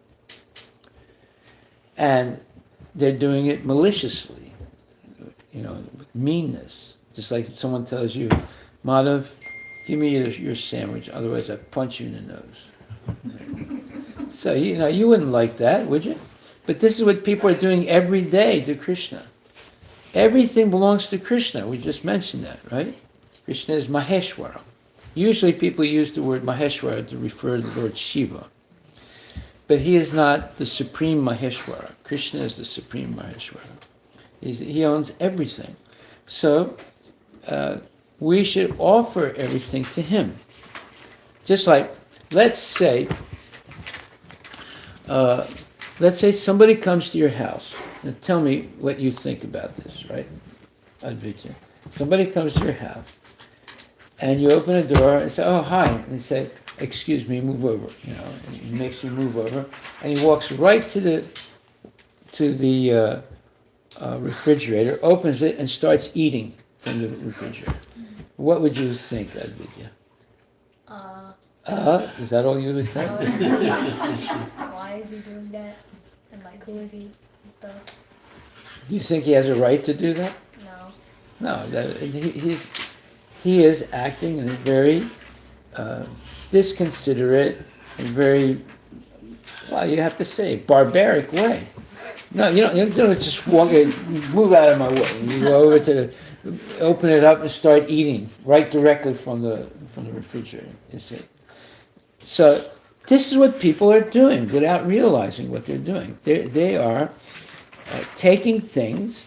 And they're doing it maliciously, with meanness. Just like if someone tells you, "Madhav, give me your sandwich, otherwise I punch you in the nose." So, you wouldn't like that, would you? But this is what people are doing every day to Krishna. Everything belongs to Krishna. We just mentioned that, right? Krishna is Maheshwara. Usually people use the word Maheshwara to refer to the Lord Shiva. But he is not the supreme Maheshwara. Krishna is the supreme Maheshwara. He owns everything. So we should offer everything to him. Just like, let's say somebody comes to your house. Now tell me what you think about this, right? Advaita. Somebody comes to your house, and you open a door and say, "Oh, hi," and they say, "Excuse me, move over." And he makes you move over, and he walks right to the refrigerator, opens it, and starts eating from the refrigerator. What would you think, Advaita? Is that all you would think? Why is he doing that? And like, who is he? Stuff. Do you think he has a right to do that? No. No, he is acting in a very disconsiderate and very, well, you have to say, barbaric way. No, you don't just walk in, move out of my way. You go over to open it up and start eating right directly from the refrigerator. You see. So this is what people are doing without realizing what they're doing. They are taking things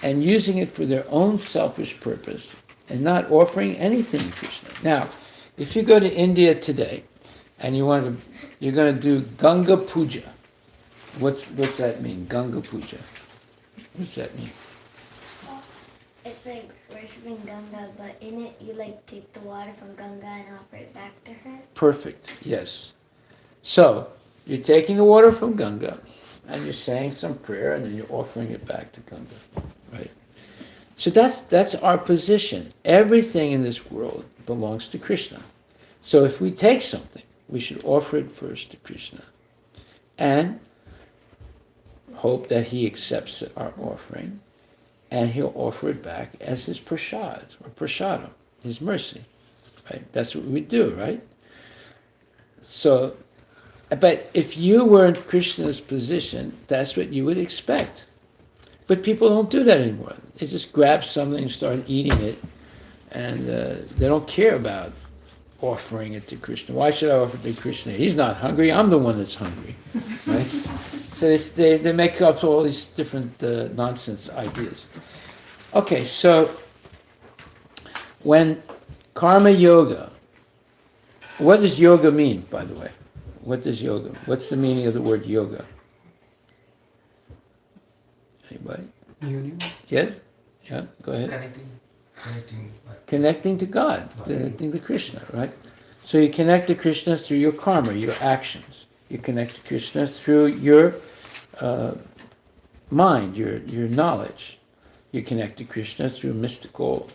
and using it for their own selfish purpose and not offering anything to Krishna. Now, if you go to India today and you're going to do Ganga Puja, what's that mean? Ganga Puja. What's that mean? It's like worshiping Ganga, but in it you take the water from Ganga and offer it back to her. Perfect. Yes. So you're taking the water from Ganga and you're saying some prayer and then you're offering it back to Ganga, right? So that's our position. Everything in this world belongs to Krishna. So if we take something, we should offer it first to Krishna and hope that he accepts our offering, and he'll offer it back as his prasad or prasadam, his mercy. Right? That's what we do, right? So, but if you were in Krishna's position, that's what you would expect. But people don't do that anymore. They just grab something and start eating it, and they don't care about offering it to Krishna. Why should I offer it to Krishna? He's not hungry. I'm the one that's hungry, right? So they make up all these different nonsense ideas. Okay, so when karma yoga, what does yoga mean, by the way? What does yoga? What's the meaning of the word yoga? Anybody? Union. Yes? Yeah, go ahead. Connecting to God, connecting to Krishna, right? So you connect to Krishna through your karma, your actions. You connect to Krishna through your mind, your knowledge. You connect to Krishna through mystical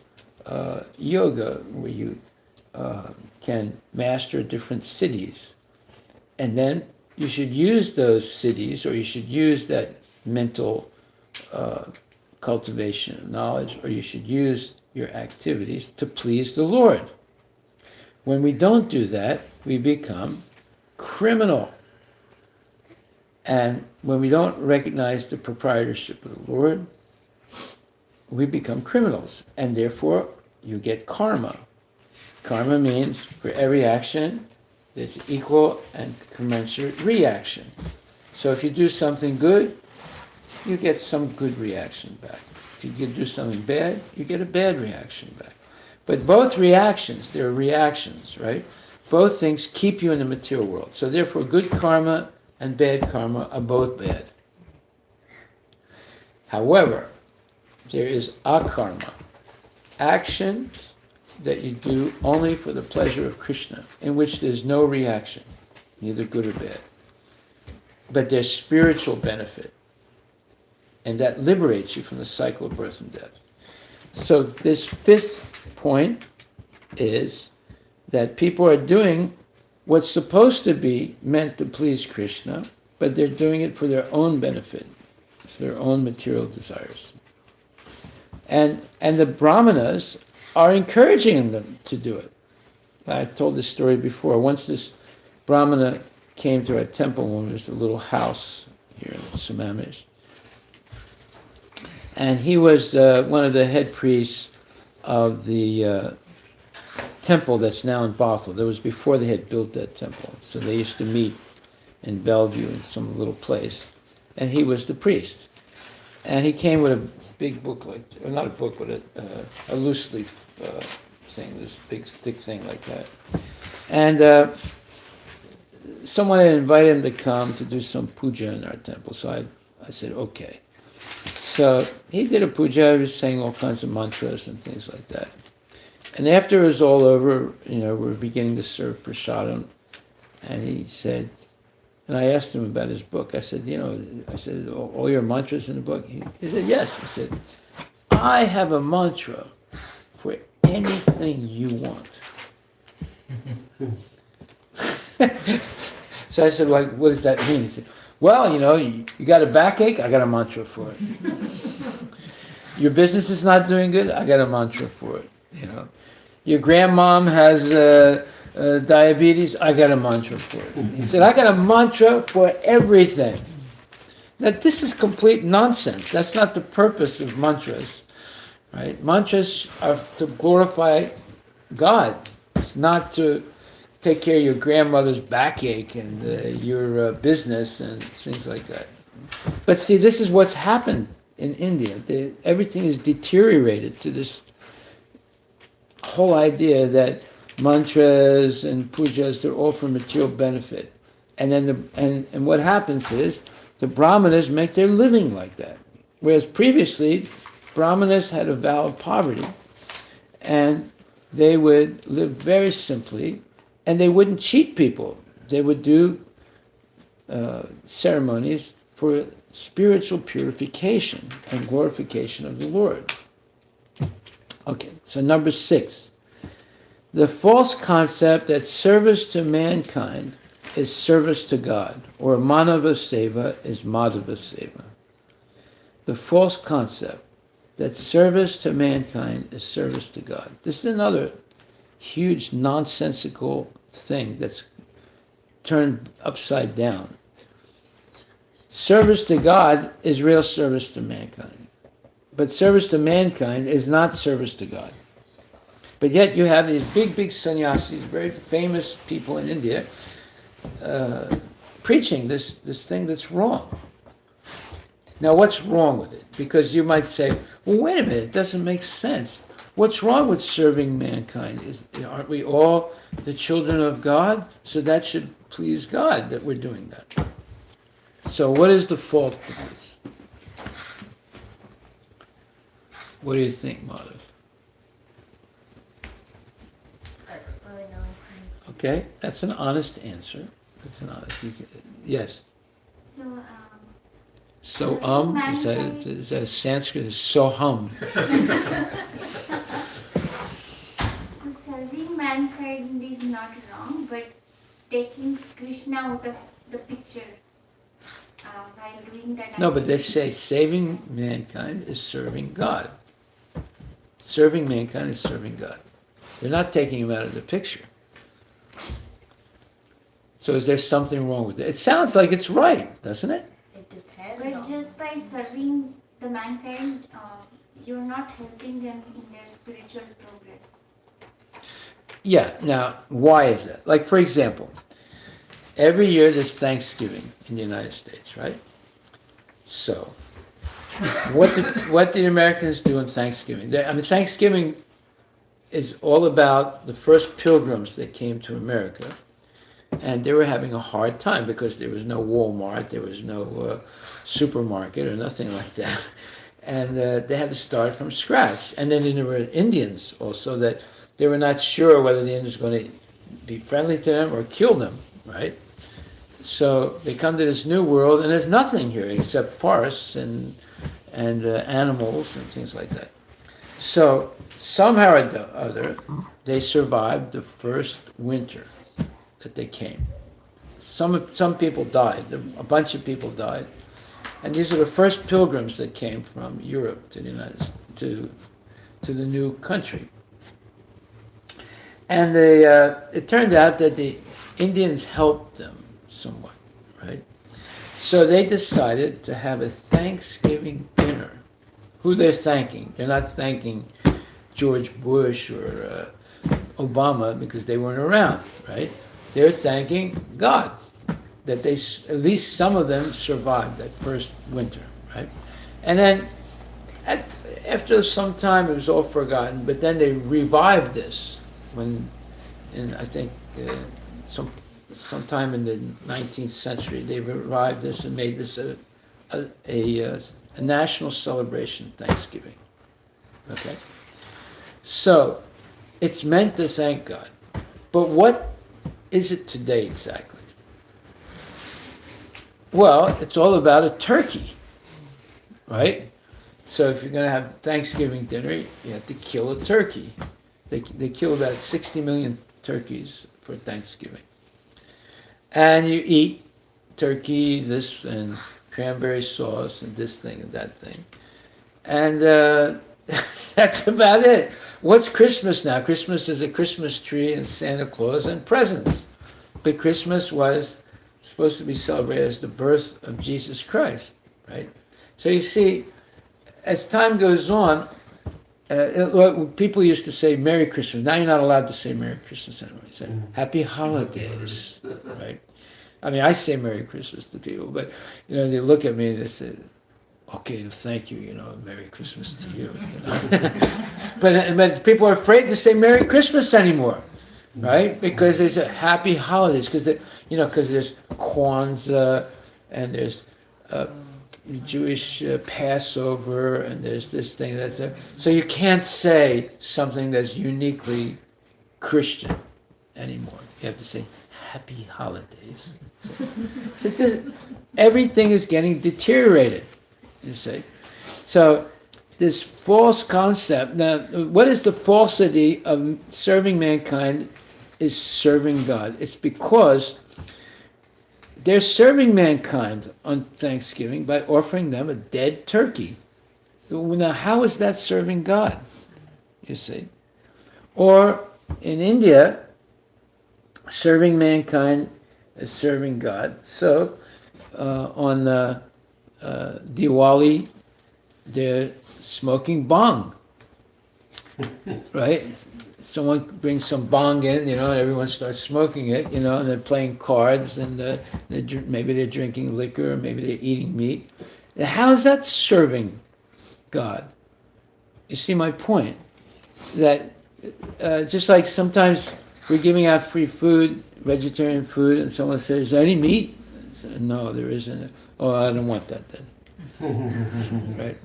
yoga, where you can master different siddhis. And then you should use those siddhis, or you should use that mental cultivation of knowledge, or you should use your activities to please the Lord. When we don't do that, we become criminal. And when we don't recognize the proprietorship of the Lord, we become criminals. And therefore, you get karma. Karma means for every action, there's equal and commensurate reaction. So if you do something good, you get some good reaction back. If you do something bad, you get a bad reaction back. But both reactions, they're reactions, right? Both things keep you in the material world. So therefore, good karma and bad karma are both bad. However, there is akarma, actions that you do only for the pleasure of Krishna, in which there's no reaction, neither good or bad. But there's spiritual benefit. And that liberates you from the cycle of birth and death. So this fifth point is that people are doing what's supposed to be meant to please Krishna, but they're doing it for their own benefit, for their own material desires. And the brahmanas are encouraging them to do it. I told this story before. Once this brahmana came to our temple when there was a little house here in Sumamish. And he was one of the head priests of the temple that's now in Bothell. That was before they had built that temple. So they used to meet in Bellevue in some little place. And he was the priest. And he came with a big book, or not a book, but a loose leaf thing, this big thick thing like that. And someone had invited him to come to do some puja in our temple. So I said, okay. So he did a puja, he was saying all kinds of mantras and things like that. And after it was all over, we were beginning to serve prasadam, and he said, and I asked him about his book. I said, all your mantras in the book? He said, yes. He said, I have a mantra for anything you want. So I said, what does that mean? He said, well, you got a backache? I got a mantra for it. Your business is not doing good? I got a mantra for it. Your grandmom has diabetes? I got a mantra for it. He said, I got a mantra for everything. Now, this is complete nonsense. That's not the purpose of mantras, right? Mantras are to glorify God. It's not to take care of your grandmother's backache and your business and things like that. But see, this is what's happened in India. Everything is deteriorated to this whole idea that mantras and pujas, they're all for material benefit. And then and what happens is the brahmanas make their living like that. Whereas previously, brahmanas had a vow of poverty, and they would live very simply, and they wouldn't cheat people. They would do ceremonies for spiritual purification and glorification of the Lord. Okay, so number 6. The false concept that service to mankind is service to God, or manava seva is madhava seva. The false concept that service to mankind is service to God. This is another huge nonsensical thing that's turned upside down. Service to God is real service to mankind. But service to mankind is not service to God. But yet you have these big sannyasis, very famous people in India, preaching this thing that's wrong. Now what's wrong with it? Because you might say, well, wait a minute, it doesn't make sense. What's wrong with serving mankind? Aren't we all the children of God? So that should please God that we're doing that. So what is the fault of this? What do you think, Madhav? I don't really know. Okay, that's an honest answer. Yes. So, Is that a Sanskrit? Soham. So serving mankind is not wrong, but taking Krishna out of the picture while doing that. No, but they say saving mankind is serving God. Serving mankind is serving God. They're not taking him out of the picture. So is there something wrong with it? It sounds like it's right, doesn't it? it depends But on... just by serving the mankind, you're not helping them in their spiritual progress. Yeah, now, why is that? Like, for example, every year there's Thanksgiving in the United States, right? So, what do the Americans do on Thanksgiving? Thanksgiving is all about the first pilgrims that came to America, and they were having a hard time because there was no Walmart, there was no supermarket or nothing like that. And they had to start from scratch. And then there were Indians also that they were not sure whether the Indians were going to be friendly to them or kill them, right? So they come to this new world, and there's nothing here except forests and animals and things like that. So somehow or other, they survived the first winter that they came. Some people died. A bunch of people died. And these are the first pilgrims that came from Europe to the the new country. And it turned out that the Indians helped them somewhat, right? So they decided to have a Thanksgiving dinner. Who they're thanking? They're not thanking George Bush or Obama because they weren't around, right? They're thanking God that at least some of them survived that first winter, right? And then after some time it was all forgotten, but then they revived this I think sometime in the 19th century, they revived this and made this a national celebration, Thanksgiving. Okay? So, it's meant to thank God. But what is it today exactly? Well, it's all about a turkey, right? So if you're going to have Thanksgiving dinner, you have to kill a turkey. They kill about 60 million turkeys for Thanksgiving. And you eat turkey, this and cranberry sauce and this thing and that thing. And that's about it. What's Christmas now? Christmas is a Christmas tree and Santa Claus and presents. But Christmas was supposed to be celebrated as the birth of Jesus Christ, right? So you see, as time goes on, people used to say Merry Christmas. Now you're not allowed to say Merry Christmas anymore. You say Happy Holidays, right? I mean, I say Merry Christmas to people, but they look at me and they say, "Okay, thank you. Merry Christmas to you." But people are afraid to say Merry Christmas anymore, right? Because there's a Happy Holidays, because there's Kwanzaa and there's Jewish Passover, and there's this thing that's there. So you can't say something that's uniquely Christian anymore. You have to say Happy Holidays. So everything is getting deteriorated, you see. So this false concept. Now, what is the falsity of serving mankind is serving God? It's because they're serving mankind on Thanksgiving by offering them a dead turkey. Now, how is that serving God? You see? Or in India, serving mankind is serving God. So on Diwali, they're smoking bhang, right? someone brings some bong in, and everyone starts smoking it, and they're playing cards, and maybe they're drinking liquor, or maybe they're eating meat. How is that serving God? You see my point? That just like sometimes we're giving out free food, vegetarian food, and someone says, "Is there any meat?" I say, "No, there isn't." "Oh, I don't want that then." Right?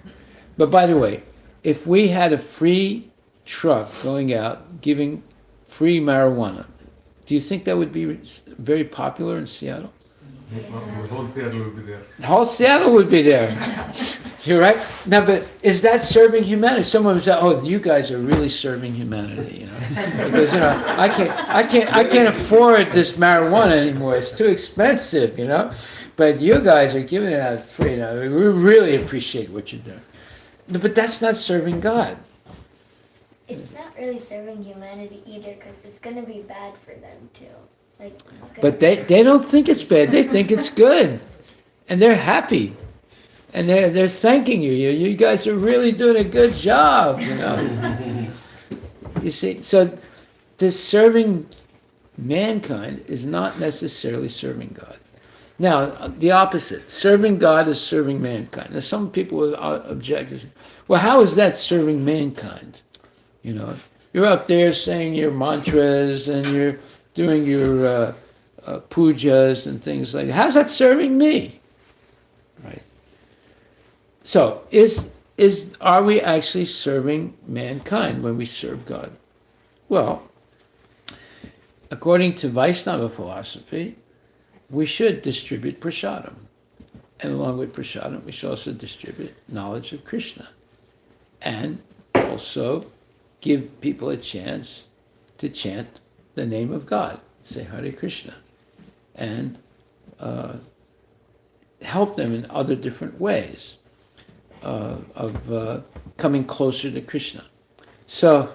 But by the way, if we had a free truck going out giving free marijuana, do you think that would be very popular in Seattle? The whole Seattle would be there. The whole Seattle would be there. You're right. Now, but is that serving humanity? Someone would say, "Oh, you guys are really serving humanity," because I can't afford this marijuana anymore. It's too expensive, But you guys are giving it out free. We really appreciate what you're doing. No, but that's not serving God. It's not really serving humanity either, because it's going to be bad for them too. But they don't think it's bad. They think it's good, and they're happy, and they're thanking you. You guys are really doing a good job. You see, so this serving mankind is not necessarily serving God. Now, the opposite. Serving God is serving mankind. Now, some people will object and say, "Well, how is that serving mankind?" You're up there saying your mantras and you're doing your pujas and things like that. How's that serving me? Right. So, are we actually serving mankind when we serve God? Well, according to Vaishnava philosophy, we should distribute prasadam. And along with prasadam, we should also distribute knowledge of Krishna. And also give people a chance to chant the name of God, say Hare Krishna, and help them in other different ways of coming closer to Krishna. So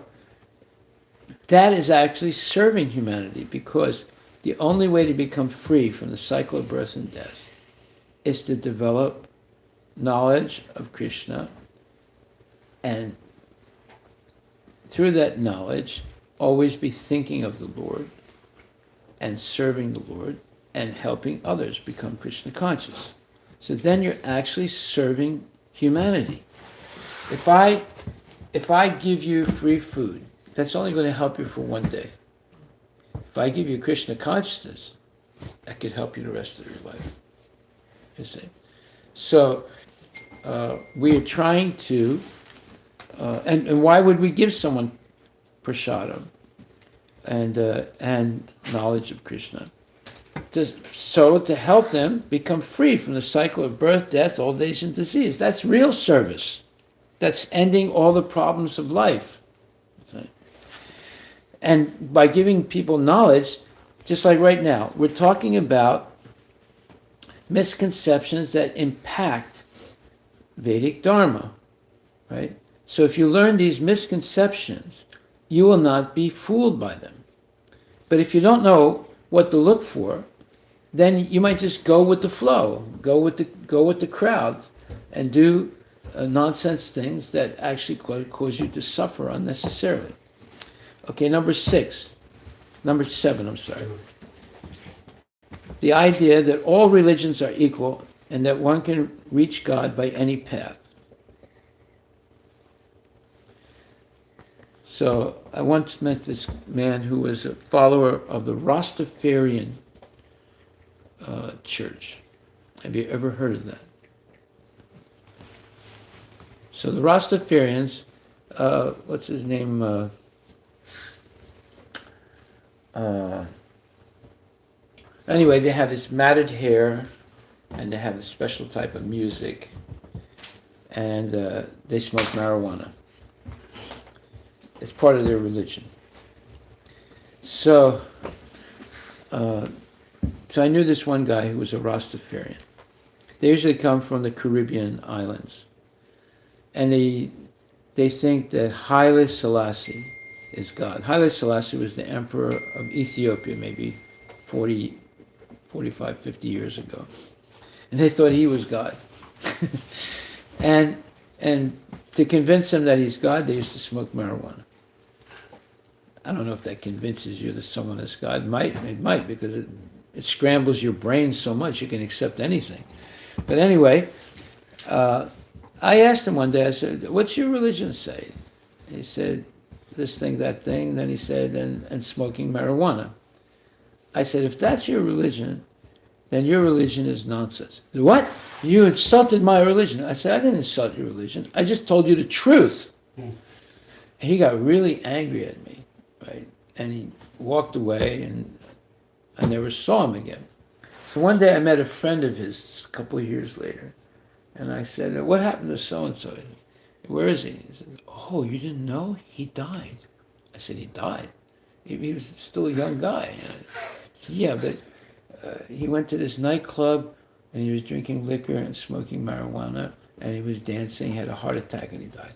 that is actually serving humanity, because the only way to become free from the cycle of birth and death is to develop knowledge of Krishna, and through that knowledge, always be thinking of the Lord and serving the Lord and helping others become Krishna conscious. So then you're actually serving humanity. If I give you free food, that's only going to help you for one day. If I give you Krishna consciousness, that could help you the rest of your life. You see? So we are trying to, and why would we give someone prasadam and knowledge of Krishna? To help them become free from the cycle of birth, death, old age, and disease. That's real service. That's ending all the problems of life. And by giving people knowledge, just like right now, we're talking about misconceptions that impact Vedic Dharma, right? So if you learn these misconceptions, you will not be fooled by them. But if you don't know what to look for, then you might just go with the flow, go with the crowd, and do nonsense things that actually cause you to suffer unnecessarily. Okay, number 7, I'm sorry. The idea that all religions are equal and that one can reach God by any path. So I once met this man who was a follower of the Rastafarian church. Have you ever heard of that? So the Rastafarians, what's his name? Anyway, they have this matted hair, and they have a special type of music, and they smoke marijuana. It's part of their religion. So I knew this one guy who was a Rastafarian. They usually come from the Caribbean islands, and they think that Haile Selassie is God. Haile Selassie was the emperor of Ethiopia maybe 45, 50 years ago. And they thought he was God. and to convince him that he's God, they used to smoke marijuana. I don't know if that convinces you that someone is God. It might, because it scrambles your brain so much you can accept anything. But anyway, I asked him one day, I said, what's your religion say? He said, this thing, that thing. Then he said, and smoking marijuana. I said, if that's your religion, then your religion is nonsense. What? You insulted my religion. I said, I didn't insult your religion. I just told you the truth. And he got really angry at me, right? And he walked away, and I never saw him again. So one day I met a friend of his a couple of years later, and I said, what happened to so-and-so? Where is he? He said, oh, you didn't know? He died. I said, he died? He was still a young guy. I said, yeah, but he went to this nightclub, and he was drinking liquor and smoking marijuana, and he was dancing, had a heart attack, and he died.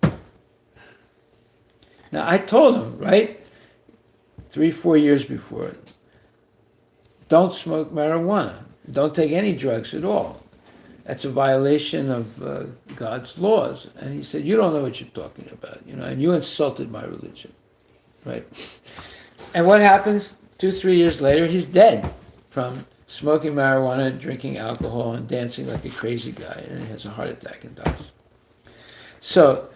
Now, I told him, right, 3-4 years before, don't smoke marijuana. Don't take any drugs at all. That's a violation of God's laws. And he said, you don't know what you're talking about, and you insulted my religion, right? And what happens 2-3 years later? He's dead from smoking marijuana, drinking alcohol, and dancing like a crazy guy, and he has a heart attack and dies. So,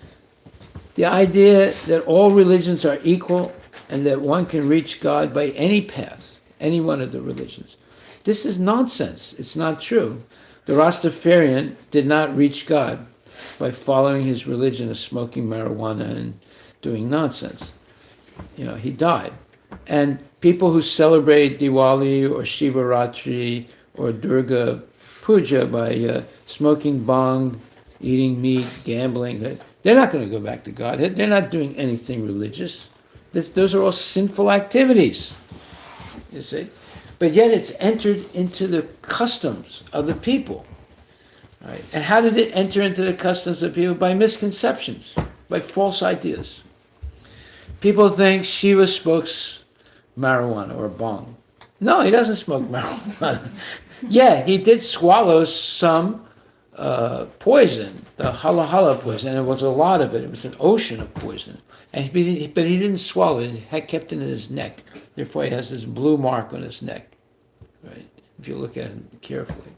the idea that all religions are equal and that one can reach God by any path, any one of the religions, this is nonsense. It's not true. The Rastafarian did not reach God by following his religion of smoking marijuana and doing nonsense. He died. And people who celebrate Diwali or Shivaratri or Durga Puja by smoking bhang, eating meat, gambling, they're not going to go back to God. They're not doing anything religious. Those are all sinful activities, you see. But yet it's entered into the customs of the people. Right? And how did it enter into the customs of people? By misconceptions, by false ideas. People think Shiva smokes marijuana or bong. No, he doesn't smoke marijuana. Yeah, he did swallow some poison, the hala poison, and it was a lot of it. It was an ocean of poison. But he didn't swallow it. He had kept it in his neck. Therefore, he has this blue mark on his neck, right? If you look at him carefully.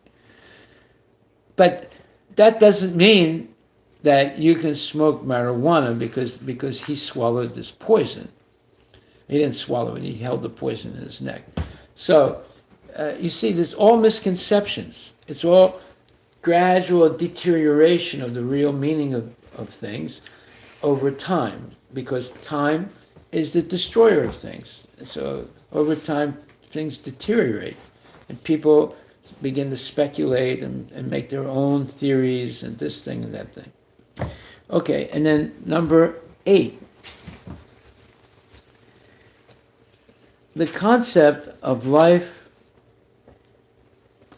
But that doesn't mean that you can smoke marijuana because he swallowed this poison. He didn't swallow it. He held the poison in his neck. So, you see, there's all misconceptions. It's all gradual deterioration of the real meaning of things over time, because time is the destroyer of things. So over time, things deteriorate, and people begin to speculate and make their own theories and this thing and that thing. Okay, and then number 8. The concept of life,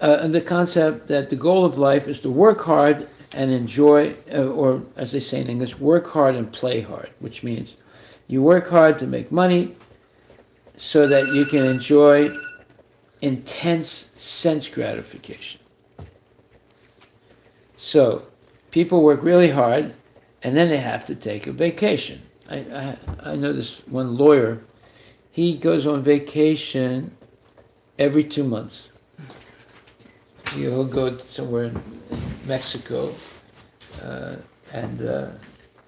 and the concept that the goal of life is to work hard and enjoy, or as they say in English, work hard and play hard, which means you work hard to make money so that you can enjoy intense sense gratification. So, people work really hard and then they have to take a vacation. I know this one lawyer, he goes on vacation every 2 months. He'll go somewhere in Mexico, and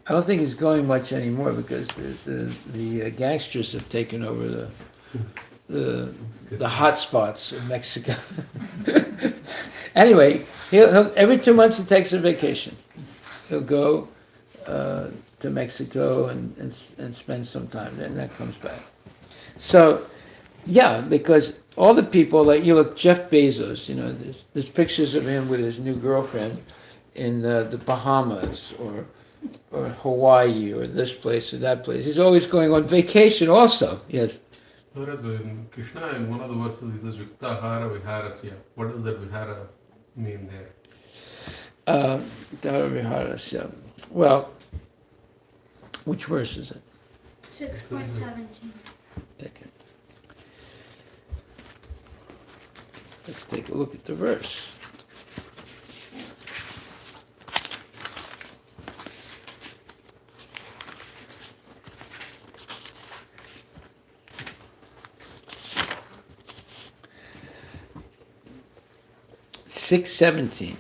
I don't think he's going much anymore because the gangsters have taken over the hot spots in Mexico. Anyway, he'll every 2 months he takes a vacation. He'll go to Mexico and spend some time there, and then comes back. So, yeah, because all the people, like you look, Jeff Bezos, there's pictures of him with his new girlfriend in the Bahamas or Hawaii or this place or that place. He's always going on vacation also. Yes. Whereas in Krishna, in one of the verses, he says, Yuktahara Viharasya. What does that Vihara mean there? Yuktahara Viharasya. Well, which verse is it? 6.17. Okay. Let's take a look at the verse. 6:17.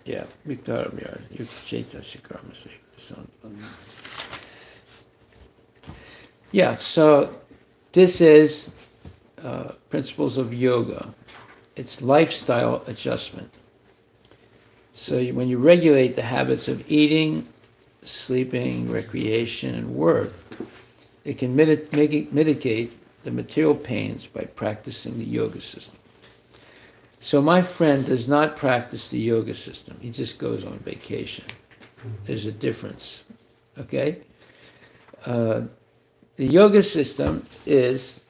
Yeah, Victor Biar, Yukcheta Shikarma. Yeah, so this is principles of yoga. It's lifestyle adjustment. So when you regulate the habits of eating, sleeping, recreation, and work, it can mitigate the material pains by practicing the yoga system. So my friend does not practice the yoga system. He just goes on vacation. There's a difference, okay? The yoga system is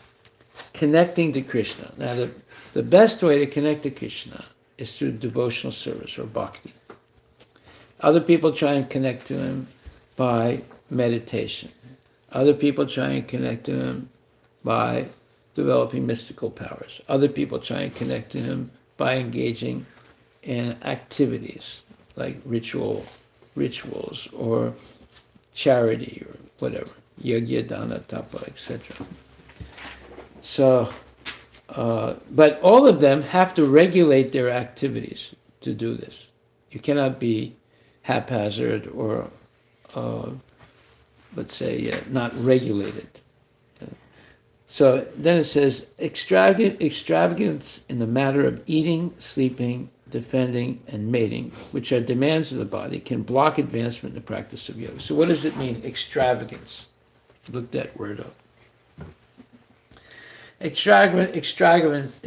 connecting to Krishna. Now, the best way to connect to Krishna is through devotional service or bhakti. Other people try and connect to him by meditation. Other people try and connect to him by developing mystical powers. Other people try and connect to him by engaging in activities like rituals or charity or whatever, yajna, dana, tapa, etc. So, but all of them have to regulate their activities to do this. You cannot be haphazard or, let's say, not regulated. So then it says, extravagance in the matter of eating, sleeping, defending, and mating, which are demands of the body, can block advancement in the practice of yoga. So what does it mean, extravagance? Look that word up. Extravagance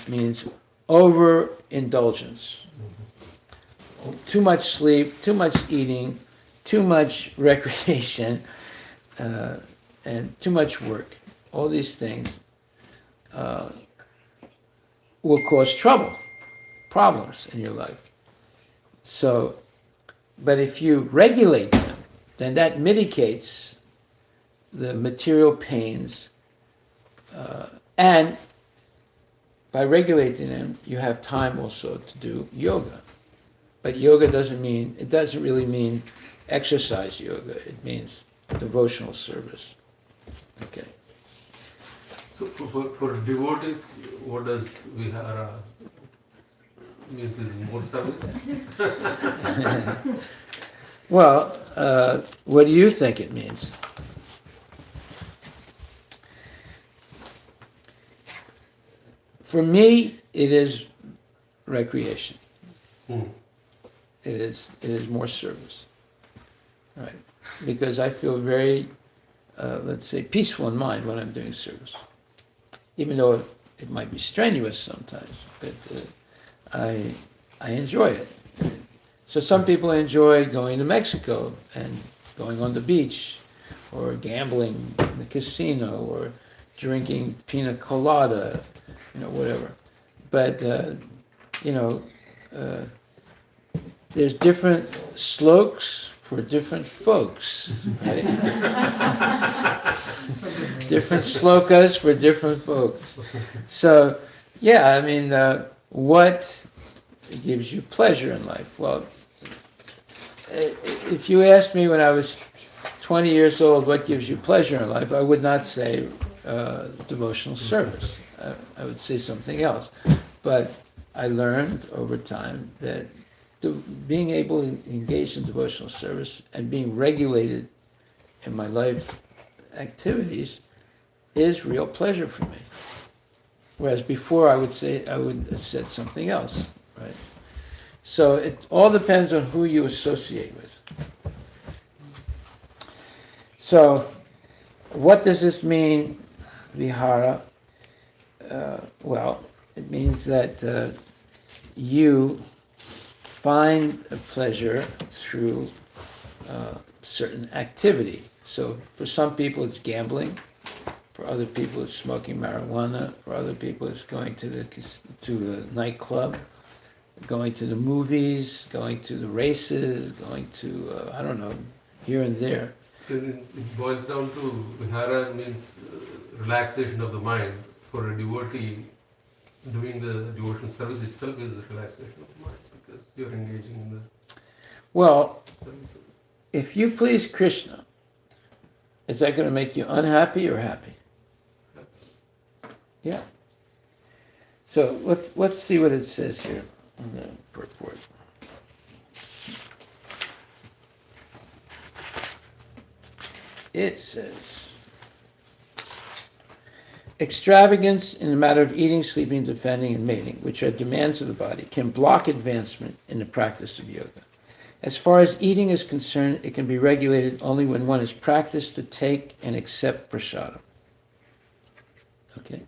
means overindulgence. Too much sleep, too much eating, too much recreation, and too much work. All these things will cause problems in your life. So, but if you regulate them, then that mitigates the material pains, and by regulating them, you have time also to do yoga. But yoga doesn't really mean exercise yoga. It means devotional service. Okay. So for devotees, what does vihara means? Is more service? Well, what do you think it means? For me, it is recreation. It is more service, right? Because I feel very, let's say, peaceful in mind when I'm doing service, even though it might be strenuous sometimes. But I enjoy it. So some people enjoy going to Mexico and going on the beach, or gambling in the casino, or drinking pina colada, whatever. But there's different slokes for different folks, right? Different slokas for different folks. So, yeah, I mean, what gives you pleasure in life? Well, if you asked me when I was 20 years old what gives you pleasure in life, I would not say devotional service. I would say something else. But I learned over time that being able to engage in devotional service and being regulated in my life activities is real pleasure for me. Whereas before I would have said something else, right? So it all depends on who you associate with. So what does this mean, vihara? Well, it means that you find a pleasure through certain activity. So for some people it's gambling, for other people it's smoking marijuana, for other people it's going to the nightclub, going to the movies, going to the races, going to, I don't know, here and there. So it boils down to vihara means relaxation of the mind. For a devotee, doing the devotional service itself is the relaxation of the mind because you're engaging in the Well, service. if you please Krishna, is that going to make you unhappy or happy? Yeah. So let's see what it says here in the purport. It says, extravagance in the matter of eating, sleeping, defending, and mating, which are demands of the body, can block advancement in the practice of yoga. As far as eating is concerned, it can be regulated only when one is practiced to take and accept prasadam. Okay.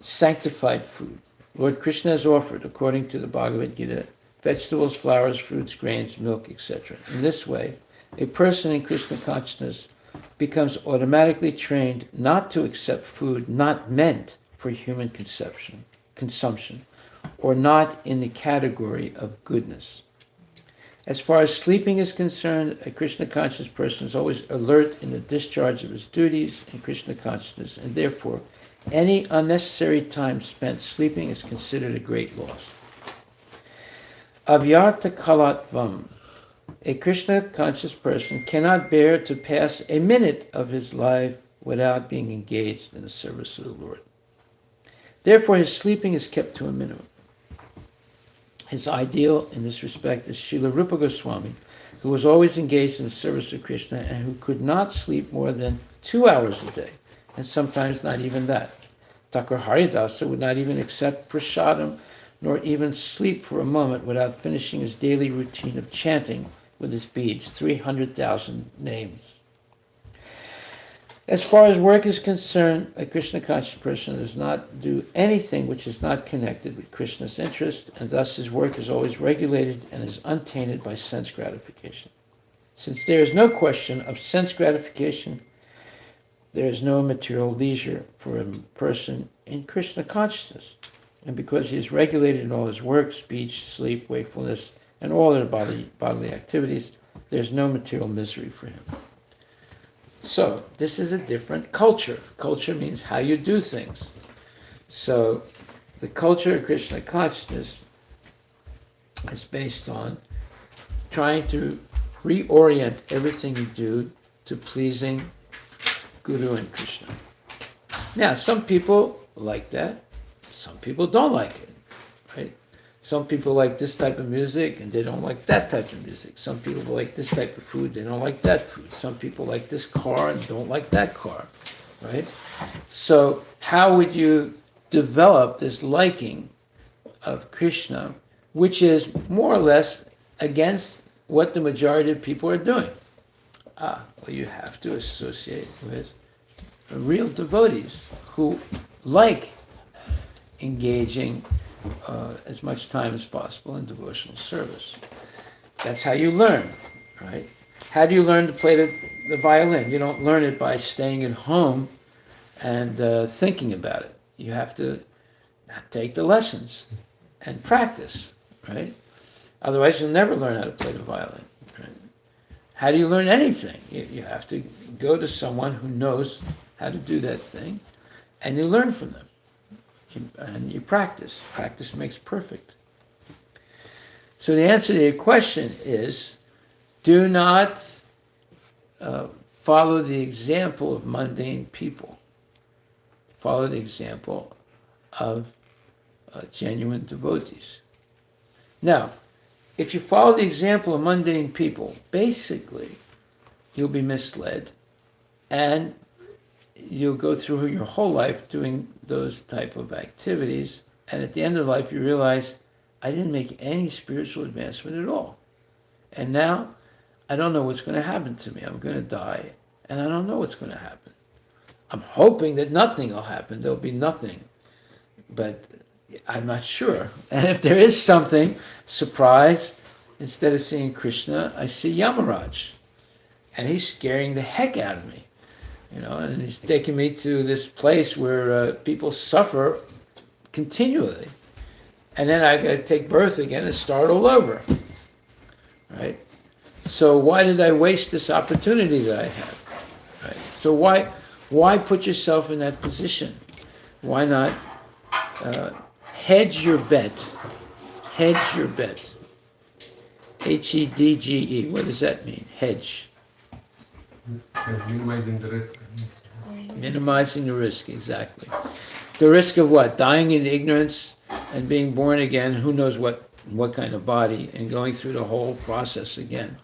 Sanctified food. Lord Krishna has offered, according to the Bhagavad Gita, vegetables, flowers, fruits, grains, milk, etc. In this way, a person in Krishna consciousness becomes automatically trained not to accept food not meant for human consumption, or not in the category of goodness. As far as sleeping is concerned, a Krishna conscious person is always alert in the discharge of his duties in Krishna consciousness, and therefore any unnecessary time spent sleeping is considered a great loss. Avyarta kalatvam. A Krishna conscious person cannot bear to pass a minute of his life without being engaged in the service of the Lord. Therefore, his sleeping is kept to a minimum. His ideal in this respect is Srila Rupa Goswami, who was always engaged in the service of Krishna and who could not sleep more than 2 hours a day, and sometimes not even that. Thakur Haridasa would not even accept prasadam, nor even sleep for a moment without finishing his daily routine of chanting with his beads 300,000 names. As far as work is concerned, a Krishna conscious person does not do anything which is not connected with Krishna's interest, and thus his work is always regulated and is untainted by sense gratification. Since there is no question of sense gratification, there is no material leisure for a person in Krishna consciousness. And because he is regulated in all his work, speech, sleep, wakefulness, and all other bodily activities, there is no material misery for him. So, this is a different culture. Culture means how you do things. So, the culture of Krishna consciousness is based on trying to reorient everything you do to pleasing Guru and Krishna. Now, some people like that. Some people don't like it, right? Some people like this type of music and they don't like that type of music. Some people like this type of food, they don't like that food. Some people like this car and don't like that car, right? So how would you develop this liking of Krishna, which is more or less against what the majority of people are doing? Well, you have to associate with real devotees who like engaging as much time as possible in devotional service. That's how you learn, right? How do you learn to play the violin? You don't learn it by staying at home and thinking about it. You have to take the lessons and practice, right? Otherwise, you'll never learn how to play the violin. Right? How do you learn anything? You have to go to someone who knows how to do that thing, and you learn from them. And you practice. Practice makes perfect. So the answer to your question is, do not follow the example of mundane people. Follow the example of genuine devotees. Now, if you follow the example of mundane people, basically, you'll be misled, and you'll go through your whole life doing those type of activities, and at the end of life you realize, I didn't make any spiritual advancement at all. And now, I don't know what's going to happen to me. I'm going to die, and I don't know what's going to happen. I'm hoping that nothing will happen. There'll be nothing. But I'm not sure. And if there is something, surprise, instead of seeing Krishna, I see Yamaraj. And he's scaring the heck out of me. And he's taking me to this place where people suffer continually. And then I got to take birth again and start all over. Right? So why did I waste this opportunity that I had? Right? So why put yourself in that position? Why not hedge your bet? Hedge your bet. Hedge. What does that mean? Hedge. Minimizing the risk. Minimizing the risk, exactly. The risk of what? Dying in ignorance and being born again, who knows what kind of body, and going through the whole process again.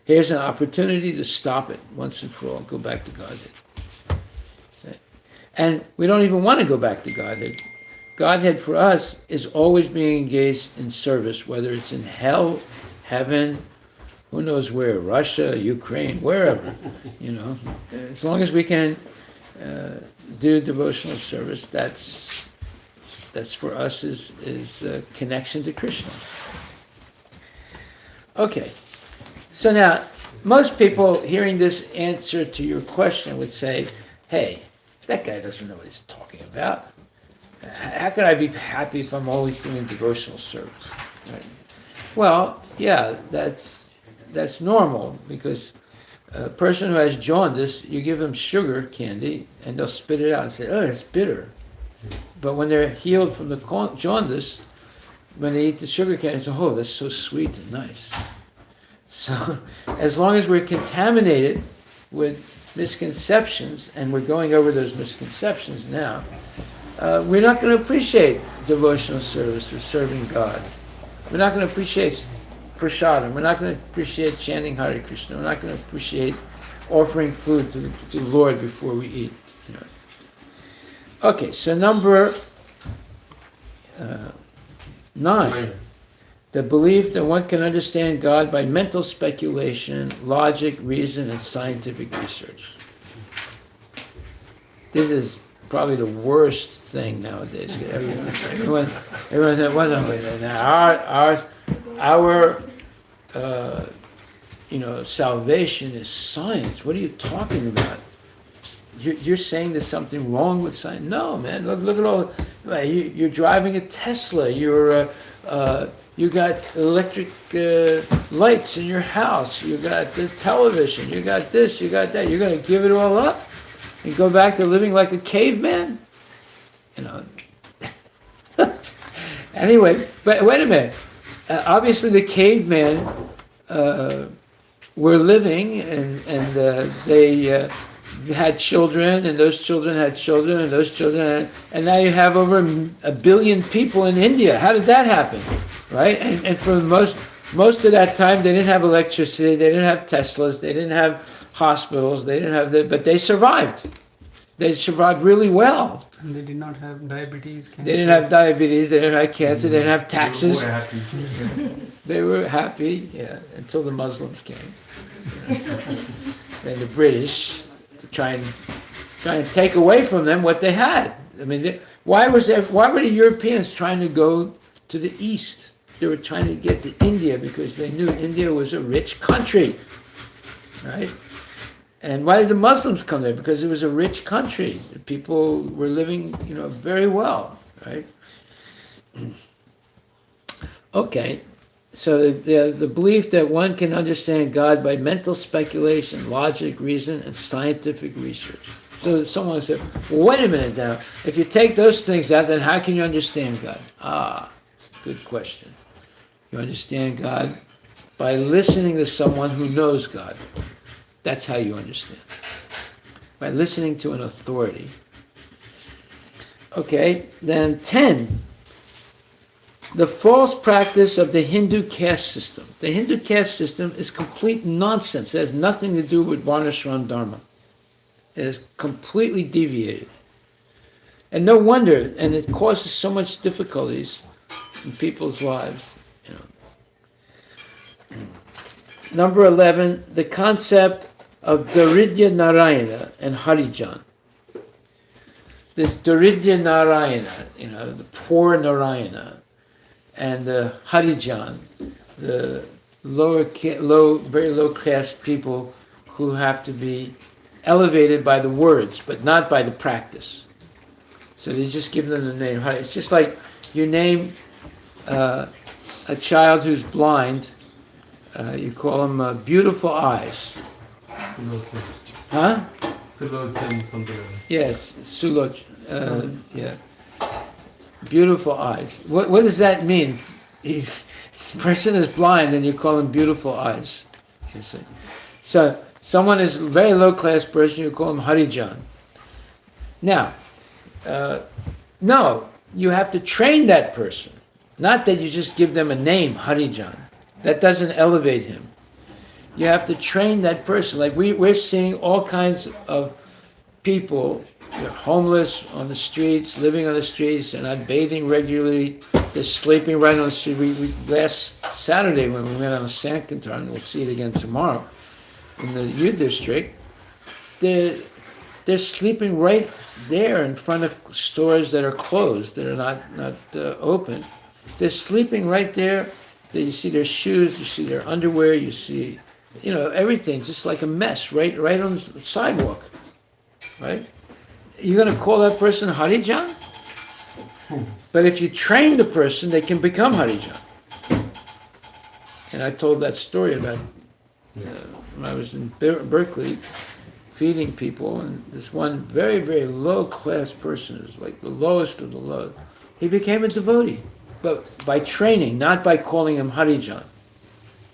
Here's an opportunity to stop it once and for all. Go back to Godhead. And we don't even want to go back to Godhead. Godhead for us is always being engaged in service, whether it's in hell, heaven, who knows where, Russia, Ukraine, wherever, As long as we can do devotional service, that's for us is connection to Krishna. Okay, so now most people hearing this answer to your question would say, hey, that guy doesn't know what he's talking about. How can I be happy if I'm always doing devotional service? Right? Well, yeah, that's normal, because a person who has jaundice, you give them sugar candy and they'll spit it out and say, oh, it's bitter. But when they're healed from the jaundice, when they eat the sugar candy, they say, oh, that's so sweet and nice. So as long as we're contaminated with misconceptions, and we're going over those misconceptions now, we're not going to appreciate devotional service or serving God. We're not going to appreciate prasadam. We're not going to appreciate chanting Hare Krishna. We're not going to appreciate offering food to the Lord before we eat. Okay, so number 9. The belief that one can understand God by mental speculation, logic, reason, and scientific research. This is probably the worst thing nowadays. Everyone said, "What our salvation is science. What are you talking about? You're saying there's something wrong with science? No, man. Look at all. You're driving a Tesla. You got electric lights in your house. You got the television. You got this. You got that. You're going to give it all up and go back to living like a caveman? Anyway, but wait a minute. Obviously, the cavemen were living, and they had children, and those children had children, and those children had, and now you have over 1 billion people in India. How did that happen? Right? And for most of that time, they didn't have electricity, they didn't have Teslas, they didn't have hospitals, they didn't have but they survived. They survived really well. And they did not have diabetes, cancer. They didn't have diabetes, they didn't have cancer, they didn't have taxes. They were happy, yeah, until the Muslims came. And the British to try and take away from them what they had. I mean, why were the Europeans trying to go to the east? They were trying to get to India because they knew India was a rich country, right? And why did the Muslims come there? Because it was a rich country. The people were living, very well, right? Okay, so the belief that one can understand God by mental speculation, logic, reason, and scientific research. So someone said, well, wait a minute now. If you take those things out, then how can you understand God? Good question. You understand God by listening to someone who knows God. That's how you understand. By listening to an authority. Okay, then 10. The false practice of the Hindu caste system. The Hindu caste system is complete nonsense. It has nothing to do with Varnashram Dharma. It is completely deviated. And no wonder, and it causes so much difficulties in people's lives. Number 11, the concept of Daridya Narayana and Harijan. This Daridya Narayana, the poor Narayana, and the Harijan, the very low caste people who have to be elevated by the words, but not by the practice. So they just give them the name. It's just like you name a child who's blind, you call him Beautiful Eyes. Sulochana. Huh? Sulochana, something like that. Yes, Suloch. Yeah. Beautiful Eyes. What does that mean? The person is blind and you call him Beautiful Eyes. You see. So someone is a very low class person, you call him Harijan. Now, No, you have to train that person. Not that you just give them a name, Harijan. That doesn't elevate him. You have to train that person. Like we're seeing all kinds of people, they're homeless on the streets, living on the streets, they're not bathing regularly, they're sleeping right on the street. We last Saturday when we went on a Sankirtan, we'll see it again tomorrow, in the U district, they're sleeping right there in front of stores that are closed, that are not open. They're sleeping right there. You see their shoes, you see their underwear, you see, everything, just like a mess, right on the sidewalk, right? You're going to call that person Harijan? But if you train the person, they can become Harijan. And I told that story about when I was in Berkeley, feeding people, and this one very, very low-class person, who's like the lowest of the low, he became a devotee, but by training, not by calling him Harijan.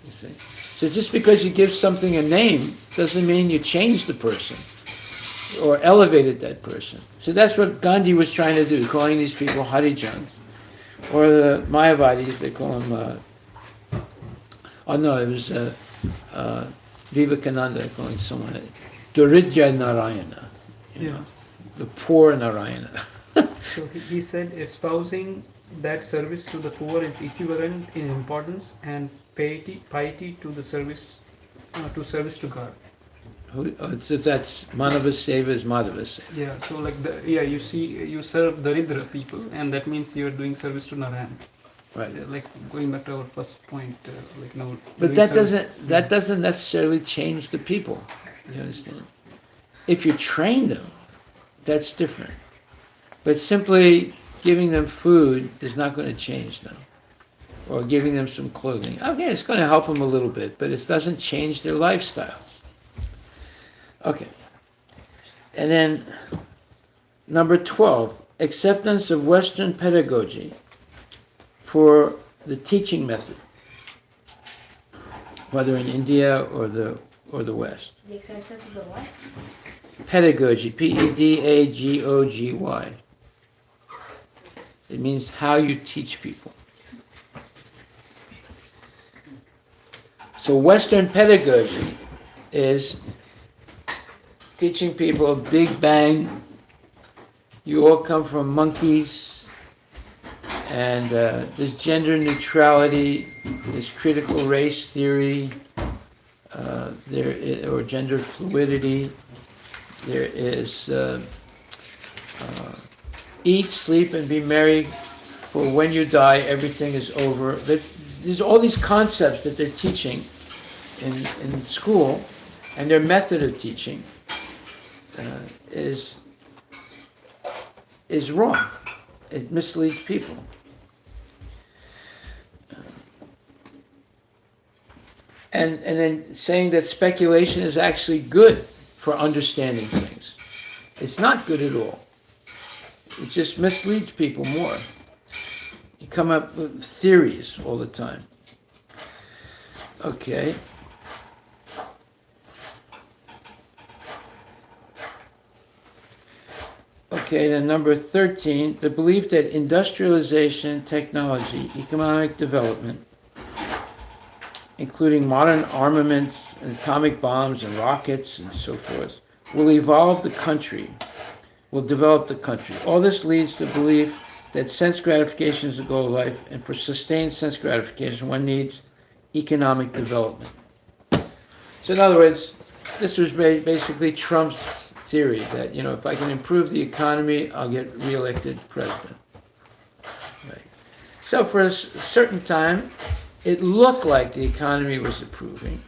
You see? So just because you give something a name doesn't mean you change the person or elevated that person. So that's what Gandhi was trying to do, calling these people Harijans. Or the Mayavadis, they call them, it was Vivekananda calling someone Duridya Narayana, the poor Narayana. So he said espousing that service to the poor is equivalent in importance and piety to the service to God. So that's Manava Seva is Madhava Seva. Yeah, so like you serve Daridra people, and that means you're doing service to Narayan. Right. Like going back to our first point, now. But that doesn't necessarily change the people. You understand? If you train them, that's different. But simply giving them food is not going to change them. Or giving them some clothing. Okay, it's going to help them a little bit, but it doesn't change their lifestyle. Okay. And then number 12, acceptance of Western pedagogy for the teaching method, whether in India or the West. The acceptance of the what? Pedagogy, Pedagogy. It means how you teach people. So Western pedagogy is teaching people a big bang. You all come from monkeys, and there's gender neutrality, there's critical race theory, or gender fluidity. There is eat, sleep, and be merry, for when you die, everything is over. There's all these concepts that they're teaching in school, and their method of teaching is wrong. It misleads people. And then saying that speculation is actually good for understanding things. It's not good at all. It just misleads people more. You come up with theories all the time. Okay. Okay, then number 13, the belief that industrialization, technology, economic development, including modern armaments and atomic bombs and rockets and so forth, will evolve the country, will develop the country. All this leads to the belief that sense gratification is the goal of life, and for sustained sense gratification, one needs economic development. So in other words, this was basically Trump's theory that, if I can improve the economy, I'll get reelected president. Right. So for a certain time, it looked like the economy was improving.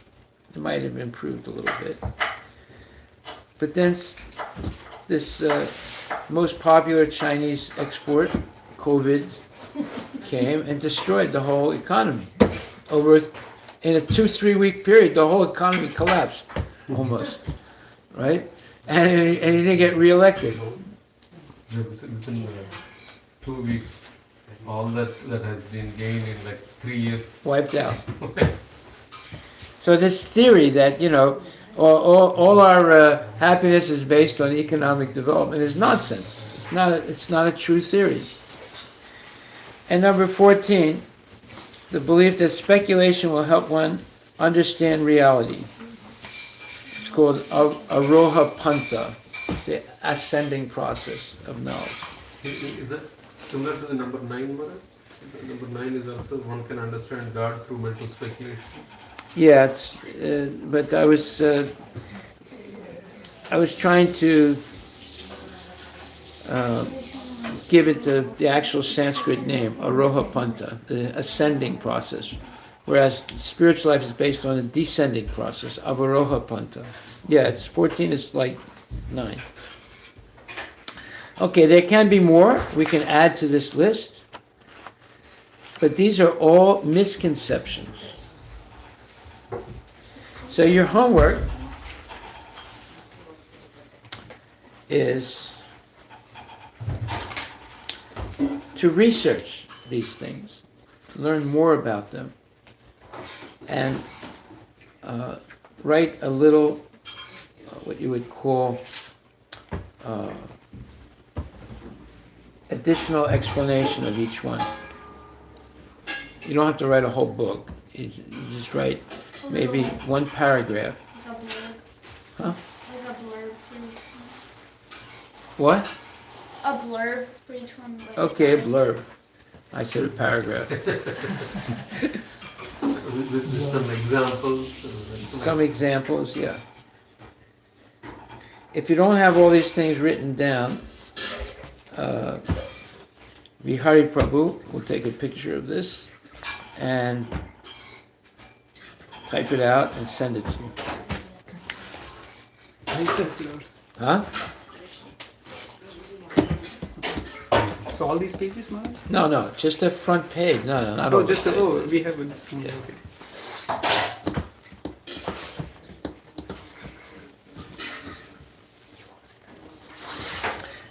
It might have improved a little bit. But then this most popular Chinese export, COVID, came and destroyed the whole economy. In a 2-3 week period, the whole economy collapsed, almost, right? And he didn't get reelected. Within 2 weeks, all that has been gained in like 3 years. Wiped out. So this theory that, all our happiness is based on economic development is nonsense. It's It's not a true theory. And number 14, the belief that speculation will help one understand reality. It's called Aroha Panta, the ascending process of knowledge. Is that similar to the number 9, Maharaj? Number 9 is also one can understand God through mental speculation. Yeah, it's, but I was trying to give it the actual Sanskrit name, Aroha Panta, the ascending process, whereas spiritual life is based on a descending process, Avaroha Panta. Yeah, it's 14 is like 9. Okay, there can be more we can add to this list, but these are all misconceptions. So your homework is to research these things, learn more about them, and write a little, what you would call, additional explanation of each one. You don't have to write a whole book. You just write maybe one paragraph. Like a blurb. Huh? Like a blurb for each What? one. A blurb for each one. Like Okay, a blurb. I said a paragraph. With some examples. Some examples, yeah. If you don't have all these things written down, Vihari Prabhu will take a picture of this and type it out and send it to you. Huh? So all these pages, Maharaj? No, just the front page. No, not Oh, all just the page. we have this one. Yeah. Okay.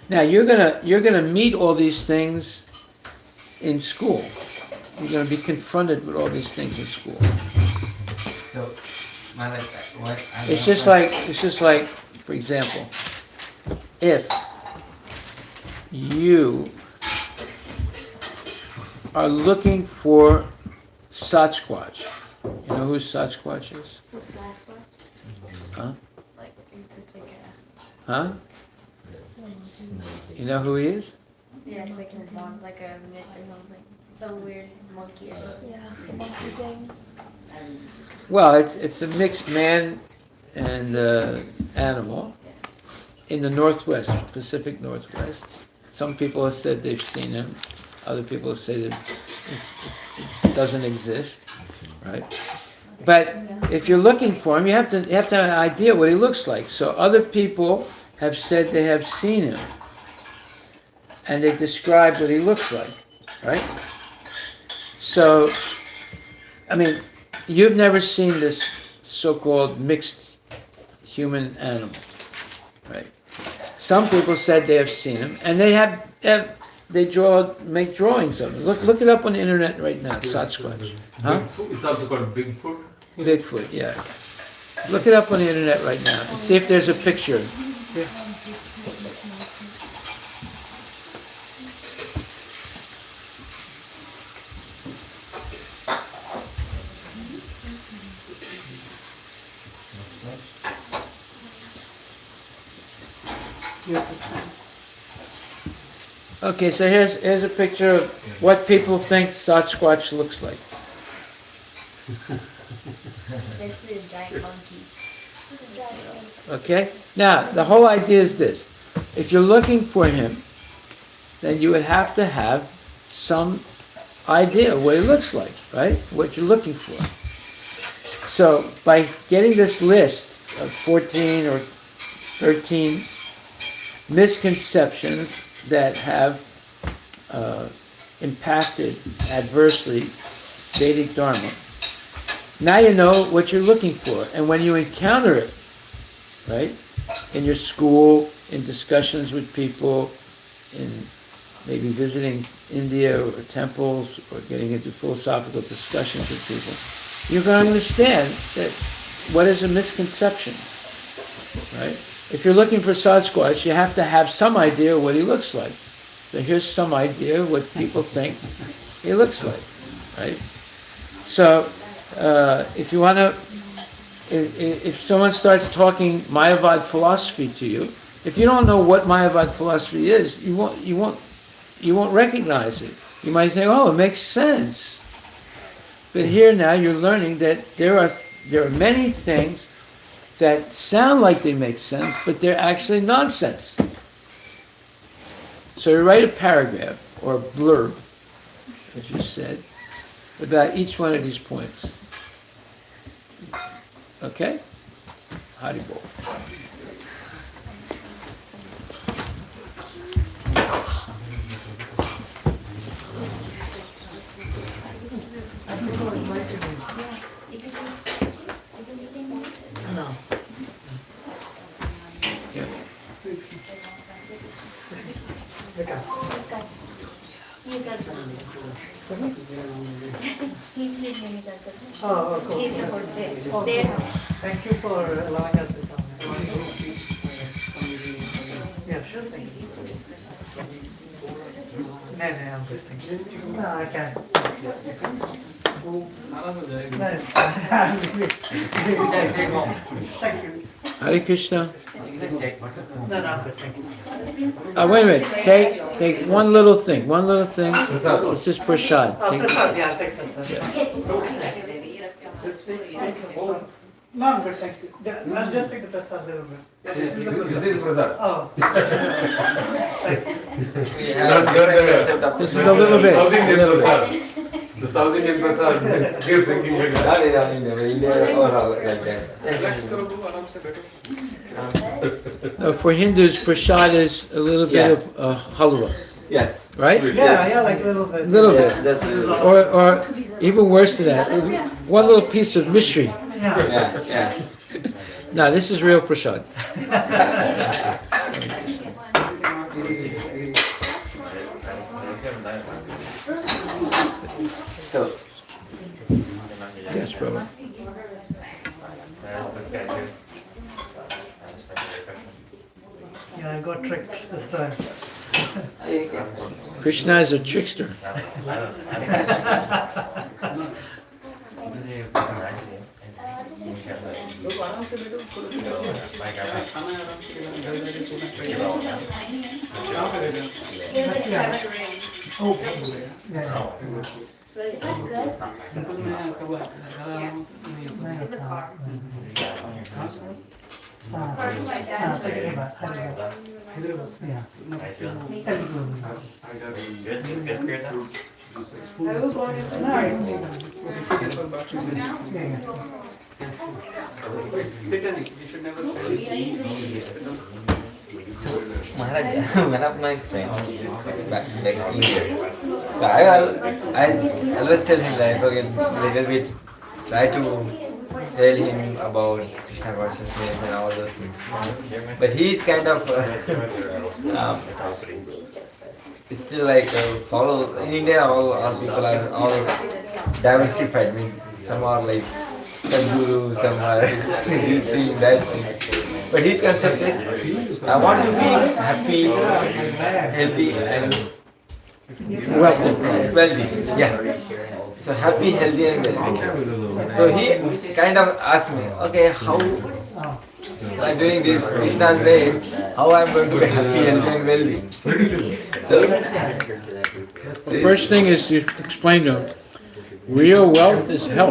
Now you're gonna meet all these things in school. You're gonna be confronted with all these things in school. So, Maharaj, what I It's just like, for example, if you are looking for Sasquatch, you know who Sasquatch is? What's Sasquatch? Huh? Like, it's like Huh? You know who he is? yeah, it's like a myth or something. Some weird monkey. Yeah, monkey thing. Well, it's a mixed man and animal in the Northwest, Pacific Northwest. Some people have said they've seen him. Other people have said it doesn't exist, right? But if you're looking for him, you have to have an idea what he looks like. So other people have said they have seen him, and they describe what he looks like, right? So, I mean, you've never seen this so-called mixed human animal, right? Some people said they have seen him, and they make drawings of him. Look it up on the internet right now, Sasquatch. Huh? It's also called Bigfoot. Bigfoot, yeah. Look it up on the internet right now and see if there's a picture. Yeah. Okay, so here's a picture of what people think Sasquatch looks like. Basically a giant monkey. Okay? Now, the whole idea is this. If you're looking for him, then you would have to have some idea of what he looks like, right? What you're looking for. So, by getting this list of 14 or 13 misconceptions that have impacted adversely Vedic Dharma, now you know what you're looking for. And when you encounter it, right, in your school, in discussions with people, in maybe visiting India or temples, or getting into philosophical discussions with people, you're going to understand that what is a misconception. right? If you're looking for Sasquatch, you have to have some idea what he looks like. So here's some idea what people think he looks like, right? So if you want to, if someone starts talking Mayavad philosophy to you, if you don't know what Mayavad philosophy is, you won't recognize it. You might say, "Oh, it makes sense." But here now you're learning that there are many things that sound like they make sense, but they're actually nonsense. So you write a paragraph or a blurb, as you said, about each one of these points. Okay? Haribol. He's living with us. Oh, cool. He's Oh, their house. thank you for allowing us to come. Yeah, sure. Thank you. No, I'm good. Thank you. No, I can't. Thank you. Hare Krishna. No, I'm good. Thank you. Wait a minute. Take one little thing. One little thing. It's just prasad. Take, Prasad, yeah, take prasad. No, I'm good, thank you. I'll just take the prasad a little bit. This is Prasad. Oh. Thank you. We have different concept of This is a little bit. South A Indian little bit. Prasad. The South Indian Prasad. You're thinking like that. Not in India or like that. No, for Hindus, prasad is a little bit of halwa, Yes. right? Yeah, like a little bit. Little bit. Just a little. Or even worse than that, one little piece of mystery. Yeah. Yeah. No, this is real prasad. So, Yes, brother. Yeah, I got tricked this time. Krishna is a trickster. Oh, yeah. Is that Maharaj, one of my friends back in India. So I always tell him like, okay, little bit, try to tell him about Krishna consciousness and all those things. But he is kind of still like follows. In India, all people are all diversified. Means some are like Sadhguru, some are this thing, that thing. But his concept is, I want to be happy, healthy, and wealthy. Yeah. So happy, healthy, and wealthy. So he kind of asked me, okay, how I'm doing this Krishna's way, how I'm going to be happy, healthy, and wealthy. So The first thing is you explain to him, real wealth is health.